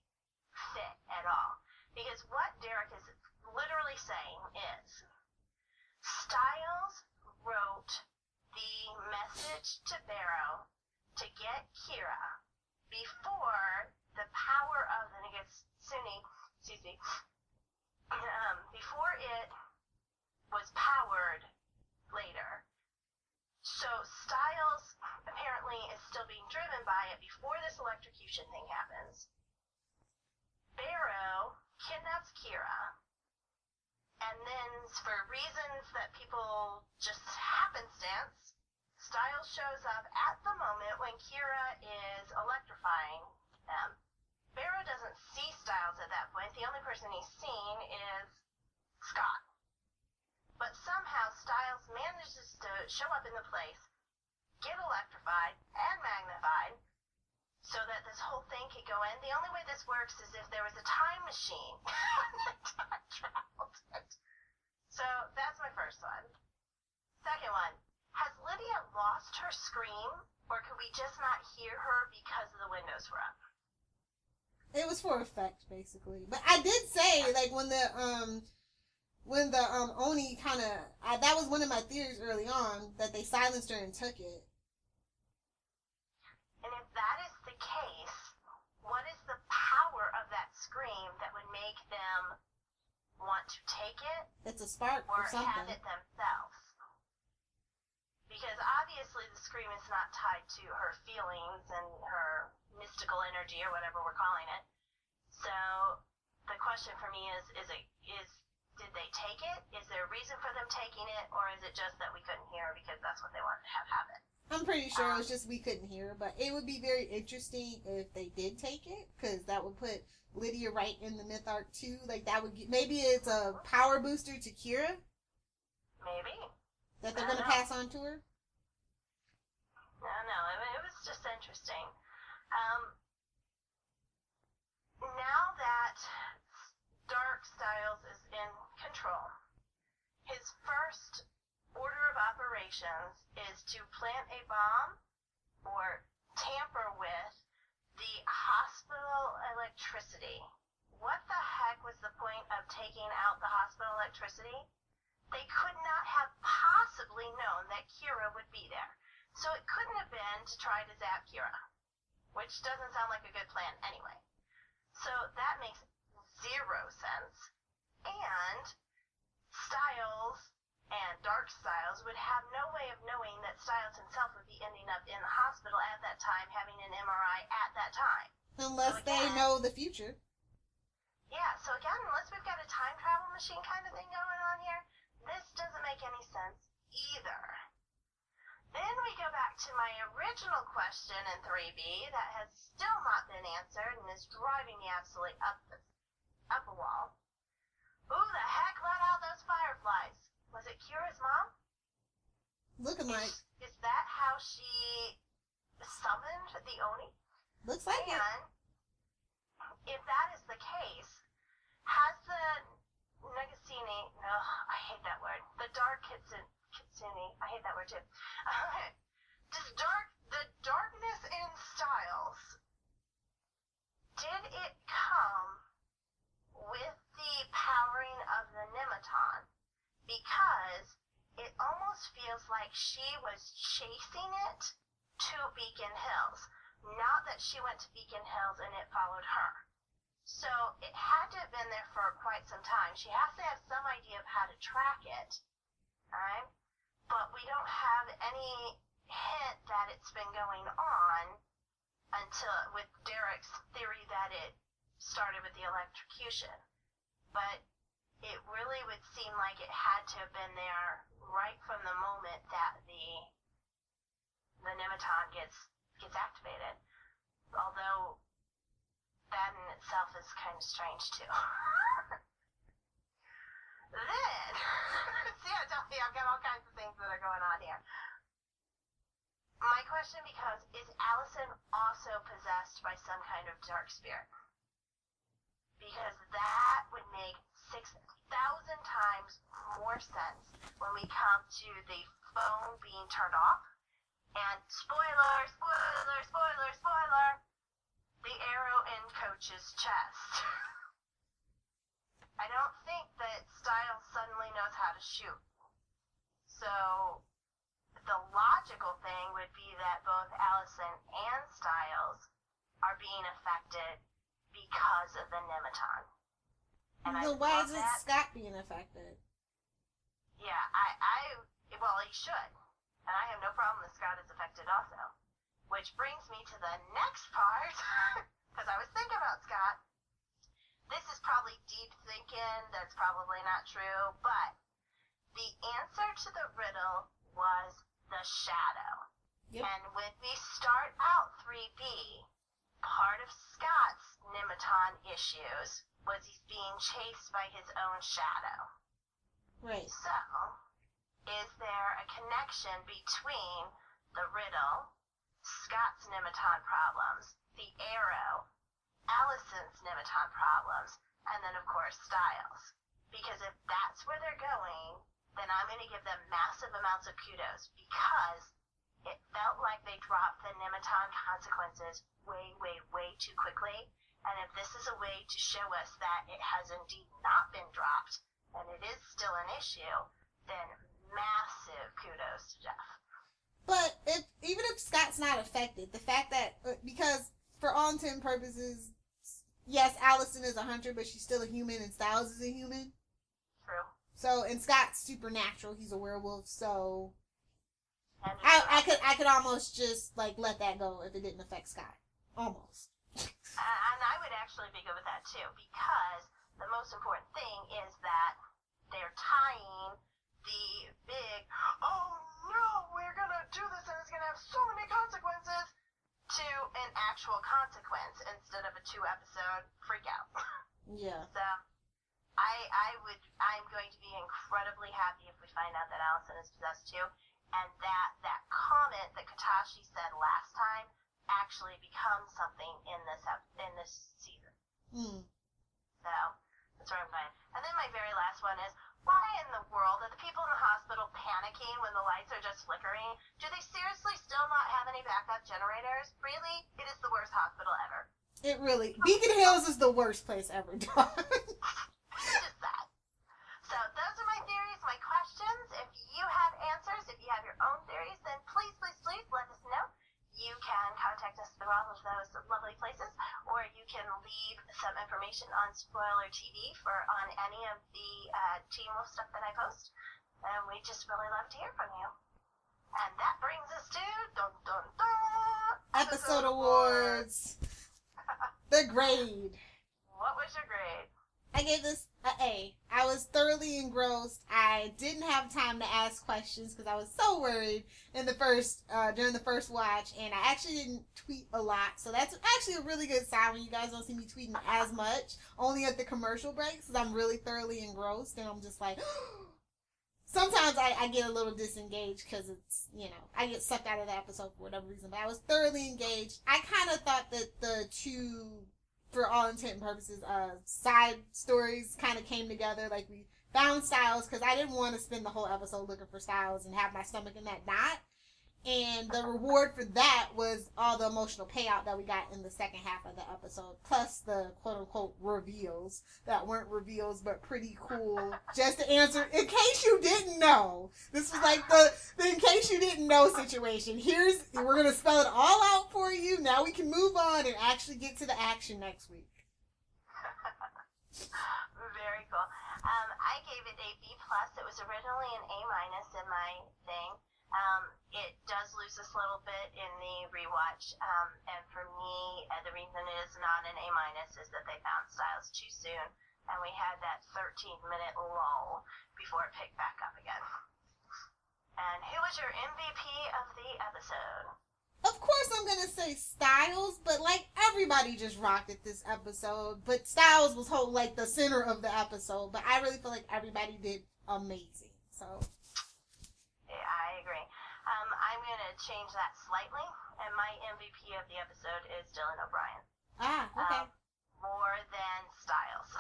fit at all. Because what Derek is literally saying is, Styles wrote the message to Barrow to get Kira before the power of the Nagatsune, before it was powered later. So Styles apparently is still being driven by it before this electrocution thing happens. Barrow kidnaps Kira, and then for reasons that people just happenstance, Styles shows up at the moment when Kira is electrifying them. Barrow doesn't see Styles at that point. The only person he's seen is Scott. But somehow Styles manages to show up in the place, get electrified and magnified, so that this whole thing could go in. The only way this works is if there was a time machine that time traveled it. So that's my first one. Second one, has Lydia lost her scream, or could we just not hear her because the windows were up? It was for effect, basically. But I did say, like, when the Oni kind of, that was one of my theories early on, that they silenced her and took it. And if that is the case, what is the power of that scream that would make them want to take it? It's a spark or or something. have it themselves. Because obviously the scream is not tied to her feelings and her mystical energy or whatever we're calling it. So the question for me is did they take it? Is there a reason for them taking it, or is it just that we couldn't hear because that's what they wanted to have happen? I'm pretty sure it was just we couldn't hear, but it would be very interesting if they did take it, because that would put Lydia right in the myth arc too. Like, that would maybe it's a power booster to Kira. Maybe. That they're going to pass on to her? No, it was just interesting. Now that Dark Styles is in control, his first order of operations is to plant a bomb or tamper with the hospital electricity. What the heck was the point of taking out the hospital electricity? They could not have possibly known that Kira would be there. So it couldn't have been to try to zap Kira, which doesn't sound like a good plan anyway. So that makes zero sense. And Styles and Dark Styles would have no way of knowing that Styles himself would be ending up in the hospital at that time, having an MRI at that time. Unless they know the future. Yeah, so again, unless we've got a time travel machine kind of thing going on here, this doesn't make any sense either. Then we go back to my original question in 3B that has still not been answered and is driving me absolutely up a wall. Who the heck let out those fireflies? Was it Kira's mom? Looking like. Is that how she summoned the Oni? Looks like it. And if that is the case, has the Nagasini, no, I hate that word, the Dark Kitsune, I hate that word too. Does the darkness in Styles, did it come with the powering of the Nematon? Because it almost feels like she was chasing it to Beacon Hills. Not that she went to Beacon Hills and it followed her. So it had to have been there for quite some time. She has to have some idea of how to track it. Alright? But we don't have any hint that it's been going on until with Derek's theory that it started with the electrocution. But it really would seem like it had to have been there right from the moment that the Nematon gets activated. Although that in itself is kind of strange too. Then, see, I tell you, I've got all kinds of things that are going on here. My question becomes, is Allison also possessed by some kind of dark spirit? Because that would make 6,000 times more sense when we come to the phone being turned off. And spoiler, the arrow in Coach's chest. I don't think that Styles suddenly knows how to shoot. So the logical thing would be that both Allison and Styles are being affected because of the Nematon. And so why isn't Scott being affected? Yeah, well, he should. And I have no problem that Scott is affected also. Which brings me to the next part, because I was thinking about Scott. This is probably deep thinking, that's probably not true, but the answer to the riddle was the shadow. Yep. And when we start out 3B, part of Scott's Nematon issues was he's being chased by his own shadow. Right. So, is there a connection between the riddle, Scott's Nematon problems, the arrow, Allison's Nematon problems, and then of course Styles? Because if that's where they're going, then I'm going to give them massive amounts of kudos, because it felt like they dropped the Nematon consequences way too quickly. And if this is a way to show us that it has indeed not been dropped, and it is still an issue, then massive kudos to Jeff. But even if Scott's not affected, the fact that, because for all intent and purposes, yes, Allison is a hunter, but she's still a human, and Styles is a human. True. So, and Scott's supernatural; he's a werewolf. So, I could almost just like let that go if it didn't affect Scott, almost. And I would actually be good with that too, because the most important thing is that they're tying the big, oh no, we're gonna do this and it's gonna have so many consequences, to an actual consequence instead of a 2-episode freak out. Yeah. So I'm going to be incredibly incredibly happy if we find out that Allison is possessed too, and that comment that Katashi said last time actually becomes something in this season. So that's where I'm going. And then my very last one is, why in the world are the people in the hospital panicking when the lights are just flickering? Do they seriously still not have any backup generators? Really? It is the worst hospital ever. It really, Beacon Hills is the worst place ever done. It's just that. So those are my theories, my questions. If you have answers, if you have your own theories, then please let us know. You can contact us through all of those lovely places, or you can leave some information on Spoiler TV on any of the Teen Wolf stuff that I post. And we just really love to hear from you. And that brings us to Episode awards. The grade. What was your grade? I gave this an A. I was thoroughly engrossed. I didn't have time to ask questions because I was so worried during the first watch, and I actually didn't tweet a lot. So that's actually a really good sign when you guys don't see me tweeting as much, only at the commercial breaks, because I'm really thoroughly engrossed, and I'm just like, sometimes I get a little disengaged because it's, I get sucked out of the episode for whatever reason, but I was thoroughly engaged. I kind of thought that the two, for all intent and purposes, side stories kind of came together. Like, we found Styles, because I didn't want to spend the whole episode looking for Styles and have my stomach in that knot. And the reward for that was all the emotional payout that we got in the second half of the episode, plus the quote-unquote reveals that weren't reveals but pretty cool. Just to answer, in case you didn't know, this was like the in case you didn't know situation. We're going to spell it all out for you. Now we can move on and actually get to the action next week. Very cool. I gave it a B+. It was originally an A- in my thing. It does lose us a little bit in the rewatch, and for me, the reason it is not an A- is that they found Styles too soon, and we had that 13-minute lull before it picked back up again. And who was your MVP of the episode? Of course I'm going to say Styles, but everybody just rocked at this episode, but Styles was the center of the episode, but I really feel like everybody did amazing, so... I agree. I'm going to change that slightly, and my MVP of the episode is Dylan O'Brien. Okay. More than Styles.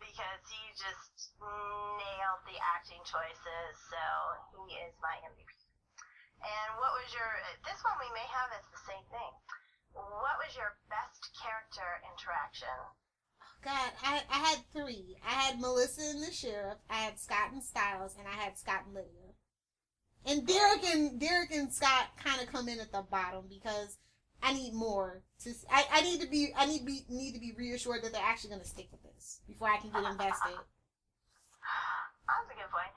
Because he just nailed the acting choices, so he is my MVP. And what was this one we may have as the same thing. What was your best character interaction? God, I had 3. I had Melissa and the sheriff, I had Scott and Styles, and I had Scott and Lydia. And Derek and Scott kind of come in at the bottom because I need more. I need to be reassured that they're actually going to stick with this before I can get invested. That's a good point.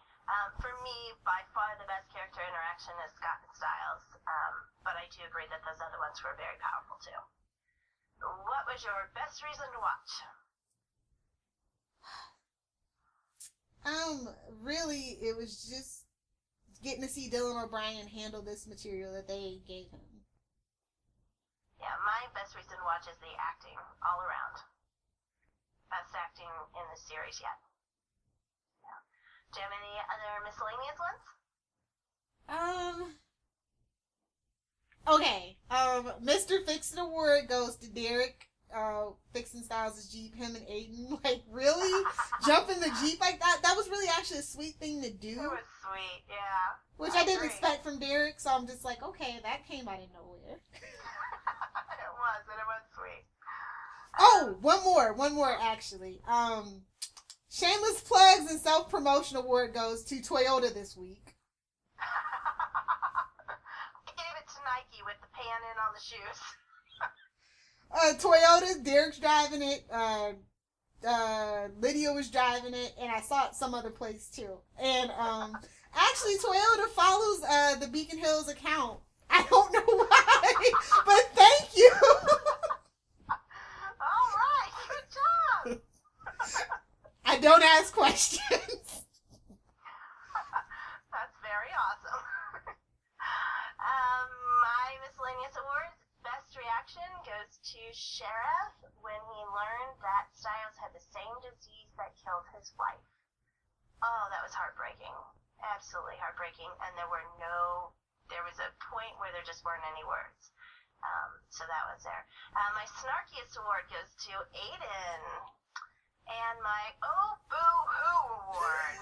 For me, by far the best character interaction is Scott and Styles, but I do agree that those other ones were very powerful too. What was your best reason to watch? Really, it was just getting to see Dylan O'Brien handle this material that they gave him. Yeah, my best reason to watch is the acting, all around. Best acting in the series yet. Yeah. Do you have any other miscellaneous ones? Okay. Mr. Fixin' Award goes to Derek. Fixing Styles' Jeep, him and Aiden, really? Jump in the Jeep like that? That was really actually a sweet thing to do. It was sweet, yeah. Which I didn't expect from Derek, so I'm just like, okay, that came out of nowhere. It was sweet. Oh, one more actually. Shameless plugs and self-promotion award goes to Toyota this week. I gave it to Nike with the pan in on the shoes. Toyota, Derek's driving it, Lydia was driving it, and I saw it some other place too. And actually Toyota follows the Beacon Hills account. I don't know why, but thank you. All right, good job. I don't ask questions. That's very awesome. My miscellaneous awards. Best reaction goes to Sheriff when he learned that Styles had the same disease that killed his wife. Oh, that was heartbreaking. Absolutely heartbreaking. And there was a point where there just weren't any words. So that was there. My snarkiest award goes to Aiden. And my oh boo-hoo award.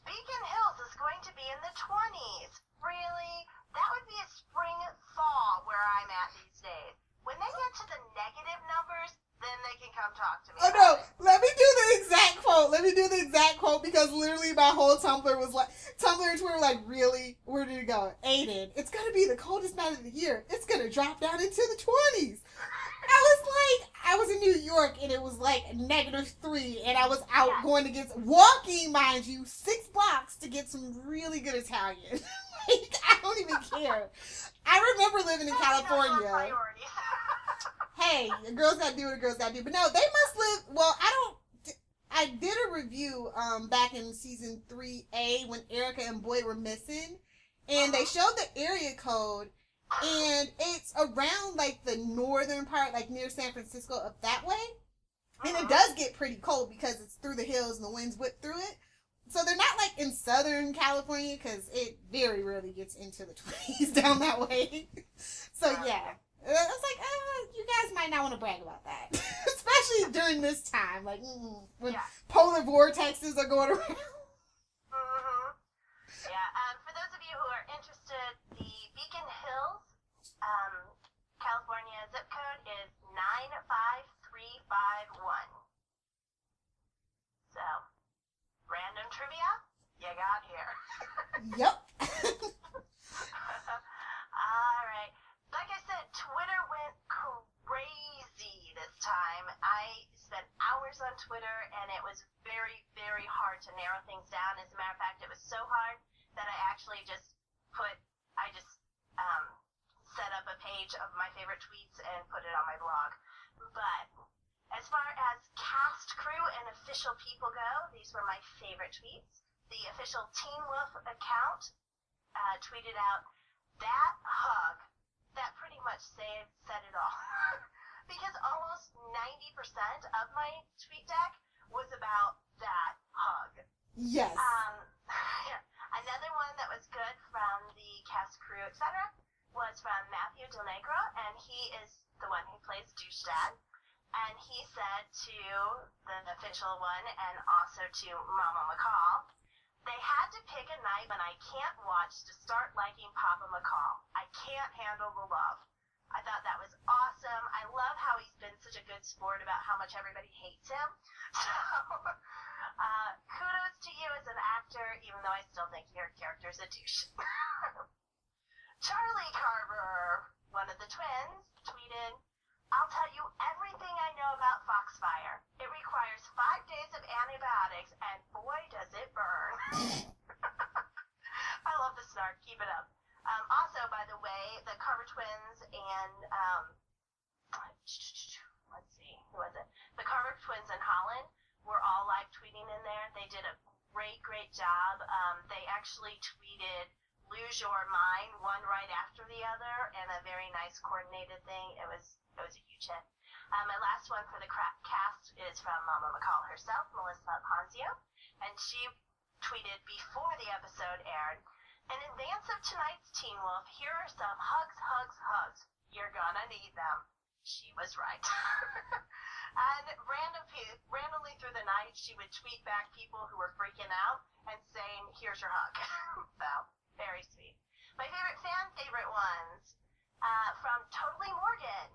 Beacon Hills is going to be in the 20s. Really? That would be a spring thaw where I'm at these days. When they get to the negative numbers, then they can come talk to me. Oh no, let me do the exact quote because literally my whole Tumblr and Twitter were like, really? Where did it go? Aiden, it's gonna be the coldest night of the year. It's gonna drop down into the 20s. I was in New York and it was like -3 and I was out going to get, walking, mind you, 6 blocks to get some really good Italian. Like, I don't even care. I remember living in California. Hey, a girl's gotta do what a girl's gotta do. But no, they must live, well, I did a review back in season 3A when Erica and Boyd were missing. And they showed the area code. And it's around, like, the northern part, like, near San Francisco, up that way. And it does get pretty cold because it's through the hills and the winds whip through it. So they're not, like, in Southern California because it very rarely gets into the 20s down that way. So, yeah. I was like, you guys might not want to brag about that. Especially during this time, like, when polar vortexes are going around. For those of you who are interested, the Beacon Hills, California zip code is 95351. So, random trivia, you got here. Yep. All right. Like I said, Twitter went crazy this time. I spent hours on Twitter, and it was very, very hard to narrow things down. As a matter of fact, it was so hard that I actually just set up a page of my favorite tweets and put it on my blog. But as far as cast, crew, and official people go, these were my favorite tweets. The official Teen Wolf account tweeted out, that hug, that pretty much said it all. Because almost 90% of my tweet deck was about that hug. Yes. Another one that was good from the cast, crew, etc. was from Matthew Del Negro, and he is the one who plays Douchedad. And he said to the official one and also to Mama McCall, they had to pick a night when I can't watch to start liking Papa McCall. I can't handle the love. I thought that was awesome. I love how he's been such a good sport about how much everybody hates him. So, kudos to you as an actor, even though I still think your character's a douche. Charlie Carver, one of the twins, tweeted, I'll tell you everything I know about Foxfire. It requires 5 days of antibiotics, and boy, does it burn. I love the snark. Keep it up. Also, by the way, the Carver twins and, let's see, who was it? The Carver twins and Holland were all live tweeting in there. They did a great, great job. They actually tweeted Lose Your Mind, one right after the other, and a very nice coordinated thing. It was a huge hit. My last one for the cast is from Mama McCall herself, Melissa Ponzio, and she tweeted before the episode aired, in advance of tonight's Teen Wolf, here are some hugs, hugs, hugs. You're gonna need them. She was right. And randomly through the night, she would tweet back people who were freaking out and saying, here's your hug. So, very sweet. My favorite ones, from Totally Morgan.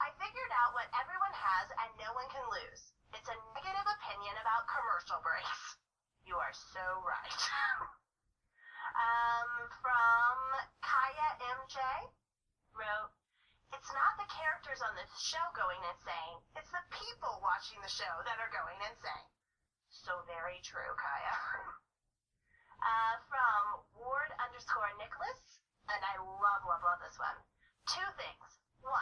I figured out what everyone has and no one can lose. It's a negative opinion about commercial breaks. You are so right. From Kaya MJ wrote, it's not the characters on the show going insane, it's the people watching the show that are going insane. So very true, Kaya. From Ward_Nicholas, and I love this one. 2 things. 1,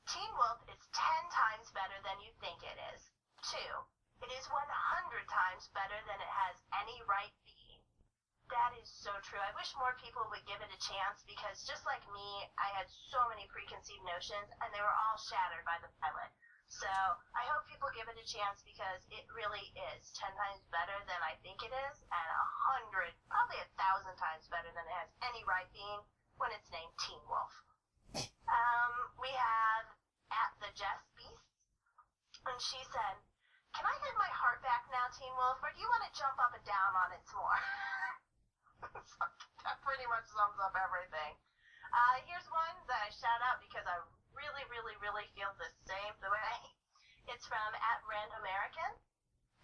Teen Wolf is 10 times better than you think it is. 2, it is 100 times better than it has any right being. That is so true. I wish more people would give it a chance because just like me, I had so many preconceived notions and they were all shattered by the pilot. So I hope people give it a chance because it really is 10 times better than I think it is, and 100, probably 1,000 times better than it has any right being when it's named Teen Wolf. We have at the Jess Beast, and she said, "Can I get my heart back now, Teen Wolf, or do you want to jump up and down on it some more?" So that pretty much sums up everything. Here's one that I shout out because I really, really, really feel the same the way. It's from @RandAmerican.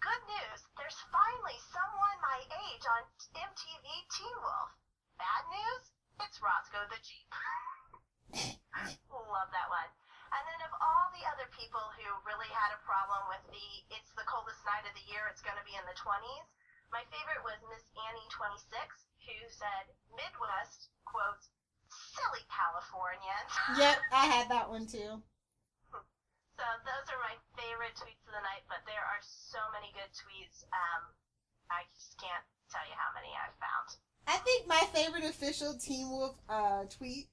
"Good news, there's finally someone my age on MTV Teen Wolf. Bad news, it's Roscoe the Jeep." Love that one. And then of all the other people who really had a problem with it's the coldest night of the year, it's going to be in the 20s, my favorite was Miss Annie26, who said, "Midwest, quote, silly Californians." Yep, I had that one too. So those are my favorite tweets of the night, but there are so many good tweets. I just can't tell you how many I've found. I think my favorite official Teen Wolf tweet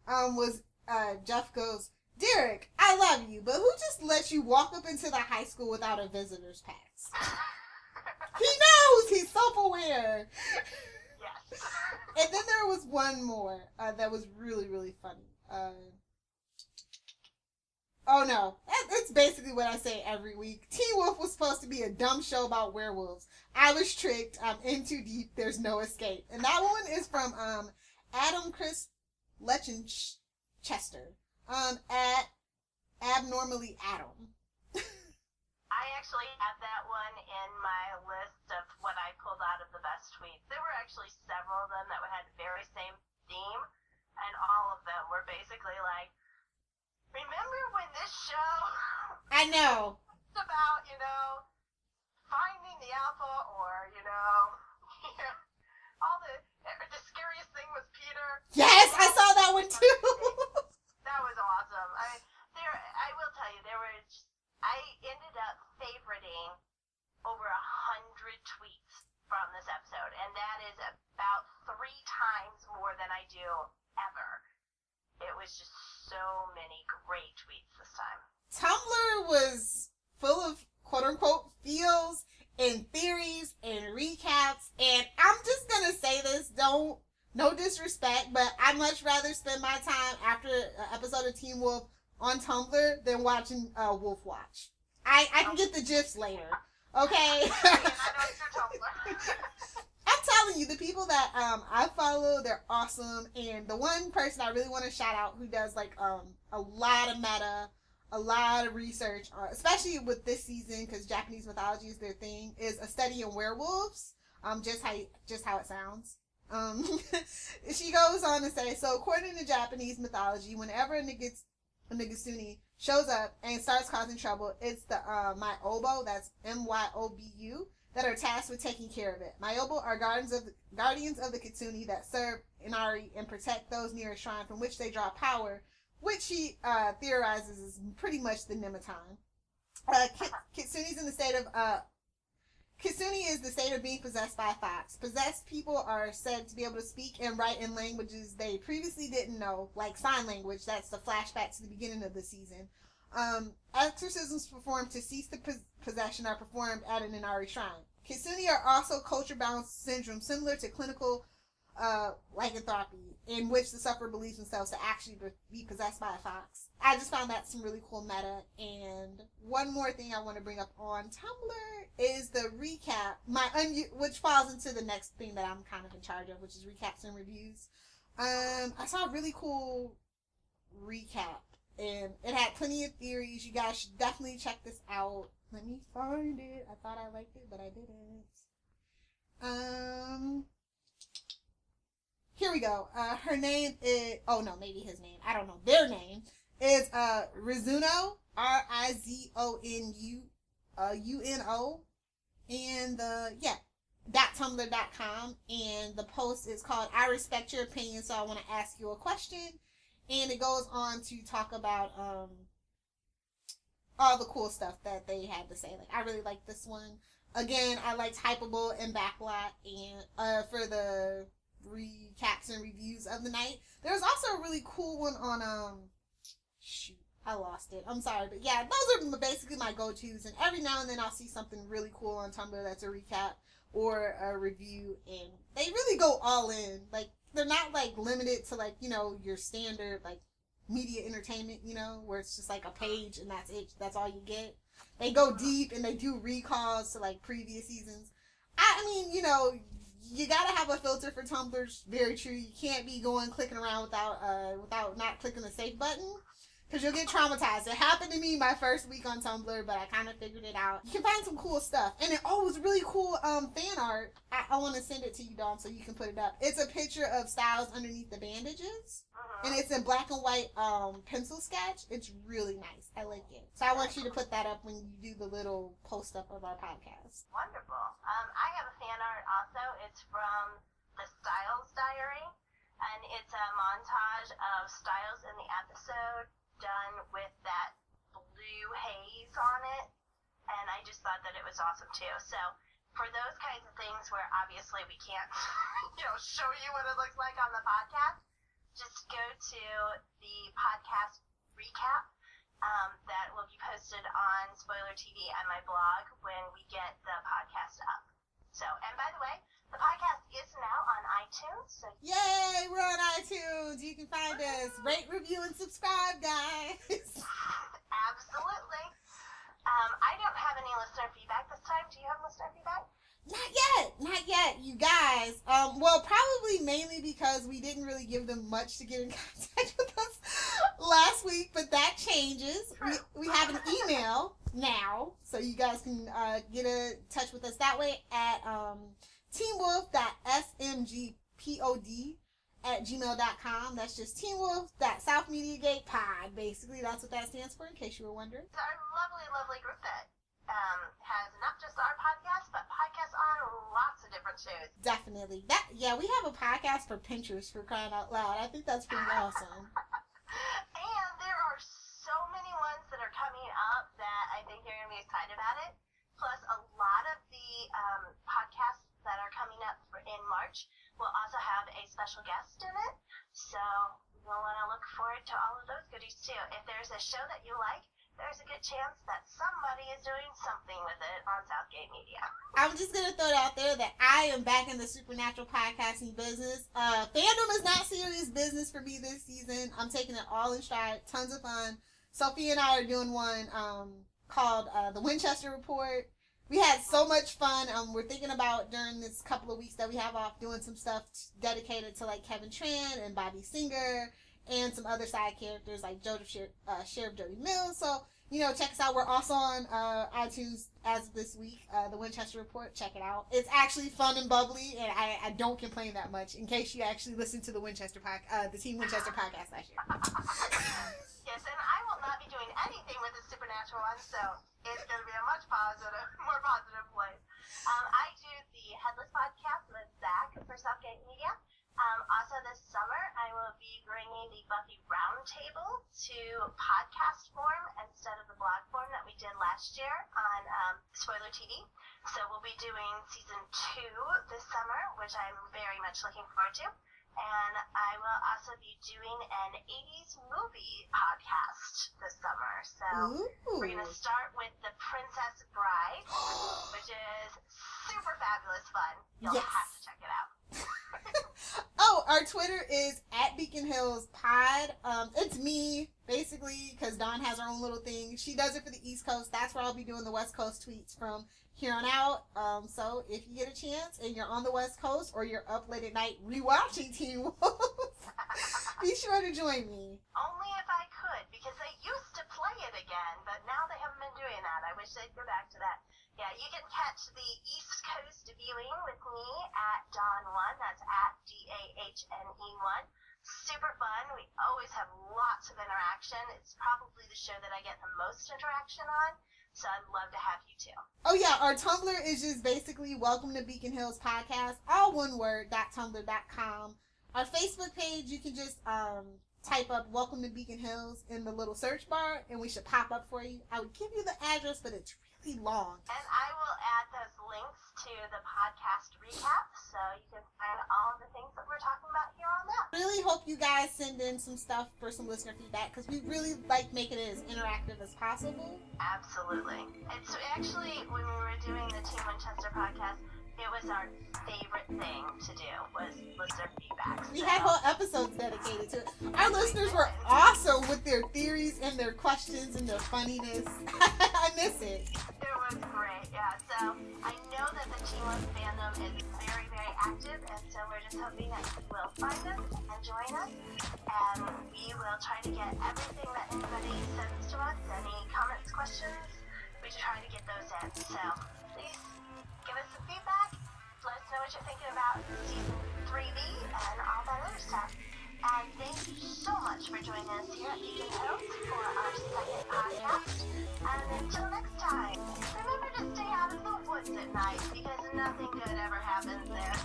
was Jeff goes, "Derek, I love you, but who just let you walk up into the high school without a visitor's pass?" He knows! He's self-aware. Yes. And then there was one more that was really, really funny. Oh no, it's basically what I say every week. Teen Wolf was supposed to be a dumb show about werewolves. I was tricked. I'm in too deep. There's no escape. And that one is from Adam Chris Lechenchester at Abnormally Adam. I actually had that one in my list of what I pulled out of the best tweets. There were actually several of them that had the very same theme, and all of them were basically like, "Remember when this show I know. was about, finding the alpha, or, all the scariest thing was Peter." Yes, I saw that one too. That was awesome. I will tell you, I ended up favoriting over 100 tweets from this episode, and that is about 3 times more than I do ever. It was just so many great tweets this time. Tumblr was full of quote-unquote feels and theories and recaps, and I'm just gonna say this, no disrespect, but I'd much rather spend my time after an episode of Teen Wolf on Tumblr than watching Wolf Watch. I can get the GIFs later, okay? I know it's your Tumblr. I'm telling you, the people that I follow, they're awesome. And the one person I really want to shout out who does like a lot of meta, a lot of research, especially with this season because Japanese mythology is their thing, is A Study in Werewolves. Just how it sounds. She goes on to say, so according to Japanese mythology, whenever a Nigasuni shows up and starts causing trouble, it's the Myobo, that's Myobu, that are tasked with taking care of it. Myobo are guardians of the Kitsune that serve Inari and protect those near a shrine from which they draw power, which she theorizes is pretty much the Nemeton. Kitsune is the state of being possessed by a fox. Possessed people are said to be able to speak and write in languages they previously didn't know, like sign language. That's the flashback to the beginning of the season. Exorcisms performed to cease the possession are performed at an Inari shrine. Kitsune are also culture-bound syndromes similar to clinical lycanthropy, in which the sufferer believes themselves to actually be possessed by a fox. I just found that some really cool meta. And one more thing I want to bring up on Tumblr is the recap, which falls into the next thing that I'm kind of in charge of, which is recaps and reviews. I saw a really cool recap, and it had plenty of theories. You guys should definitely check this out. Let me find it. I thought I liked it, but I didn't. Here we go. Her name is, oh no, maybe his name. I don't know. Their name is Rizuno, RIZONUNO. And .tumblr.com. And the post is called I Respect Your Opinion, so I want to ask you a question. And it goes on to talk about all the cool stuff that they had to say. Like, I really like this one. Again, I liked Hypable and Backlot, and for the recaps and reviews of the night. There was also a really cool one on I lost it. I'm sorry, but yeah, those are basically my go-tos. And every now and then I'll see something really cool on Tumblr that's a recap or a review, and they really go all in. Like, they're not like limited to like, you know, your standard like media entertainment, you know, where it's just like a page and that's it. That's all you get. They go deep and they do recalls to like previous seasons. I mean, you know, you gotta have a filter for Tumblr. Very true. You can't be going clicking around without not clicking the safe button, because you'll get traumatized. It happened to me my first week on Tumblr, but I kind of figured it out. You can find some cool stuff, and it was really cool fan art. I want to send it to you, Dawn, so you can put it up. It's a picture of Styles underneath the bandages, and it's in black and white pencil sketch. It's really nice. I like it. So I want you to put that up when you do the little post up of our podcast. Wonderful. I have a fan art also. It's from the Styles Diary, and it's a montage of Styles in the episode done with that blue haze on it, and I just thought that it was awesome too. So for those kinds of things where obviously we can't show you what it looks like on the podcast, just go to the podcast recap that will be posted on Spoiler TV and my blog when we get the podcast up. So, and by the way, the podcast is now on iTunes. So yay, we're on iTunes. You can find us. Rate, review, and subscribe, guys. Absolutely. I don't have any listener feedback this time. Do you have listener feedback? Not yet, you guys. Well, probably mainly because we didn't really give them much to get in contact with us last week, but that changes. We have an email now, so you guys can get in touch with us that way at teamwolf.smgpod@gmail.com. That's just teamwolf.southmediagatepod. Basically, that's what that stands for, in case you were wondering. It's our lovely group that has not just our podcast, but podcasts on lots of different shows. Definitely. We have a podcast for pinchers, for crying out loud. I think that's pretty awesome. And there are so many ones that are coming up that I think you're going to be excited about it. Plus, a lot of the podcasts that are coming up in March will also have a special guest in it. So you'll want to look forward to all of those goodies too. If there's a show that you like, there's a good chance that somebody is doing something with it on Southgate Media. I'm just going to throw it out there that I am back in the supernatural podcasting business. Fandom is not serious business for me this season. I'm taking it all in stride. Tons of fun. Sophie and I are doing one called The Winchester Report. We had so much fun. We're thinking about, during this couple of weeks that we have off, doing some stuff dedicated to like Kevin Tran and Bobby Singer, and some other side characters like Sheriff Jody Mills. So, check us out. We're also on iTunes as of this week. The Winchester Report. Check it out. It's actually fun and bubbly, and I don't complain that much, in case you actually listened to the the Team Winchester podcast last year. Yes, and I will not be doing anything with the supernatural one, so it's going to be a much more positive place. I do the Headless podcast with Zach for Southgate Media. Also this summer, I will be bringing the Buffy Roundtable to podcast form instead of the blog form that we did last year on Spoiler TV. So we'll be doing season 2 this summer, which I'm very much looking forward to. And I will also be doing an 80s movie podcast this summer. So we're going to start with The Princess Bride, which is super fabulous fun. You'll have to check it out. Our Twitter is @BeaconHillsPod. It's me, basically, because Dawn has her own little thing. She does it for the East Coast. That's where I'll be doing the West Coast tweets from here on out. So if you get a chance and you're on the West Coast, or you're up late at night rewatching Teen Wolf, be sure to join me. Only if I could, because they used to play it again, but now they haven't been doing that. I wish they'd go back to that. Yeah, you can catch the East Coast viewing with me at Dawn1. That's at DAHNE1. Super fun. We always have lots of interaction. It's probably the show that I get the most interaction on. So I'd love to have you too. Oh yeah, our Tumblr is just basically Welcome to Beacon Hills Podcast, all one word, .tumblr.com. Our Facebook page, you can just type up Welcome to Beacon Hills in the little search bar, and we should pop up for you. I would give you the address, but it's really long. And I will add those links to the podcast recap, so you can find all of the things that we're talking about here on that. Really hope hope you guys send in some stuff for some listener feedback because we really like making it as interactive as possible. Absolutely. It's actually, when we were doing the Team Winchester podcast, it was our favorite thing to do, was listener feedback. We had whole episodes dedicated to it. Our listeners were awesome with their theories and their questions and their funniness. I miss it. It was great, yeah. So I know that the Team Wolf fandom is very, very active, and so we're just hoping that you will find us and join us, and we will try to get everything that anybody sends to us, any comments, questions, we try to get those in. So please give us some feedback. Let us know what you're thinking about season 3B and all that other stuff. And thank you so much for joining us here at Beacon Hills for our second podcast. And until next time, remember to stay out of the woods at night because nothing good ever happens there.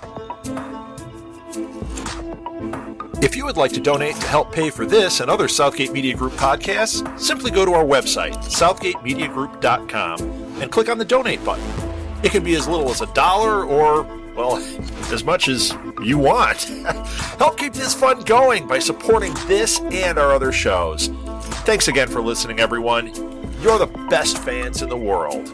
If you would like to donate to help pay for this and other Southgate Media Group podcasts, simply go to our website, southgatemediagroup.com, and click on the donate button. It can be as little as $1 or, well, as much as you want. Help keep this fun going by supporting this and our other shows. Thanks again for listening, everyone. You're the best fans in the world.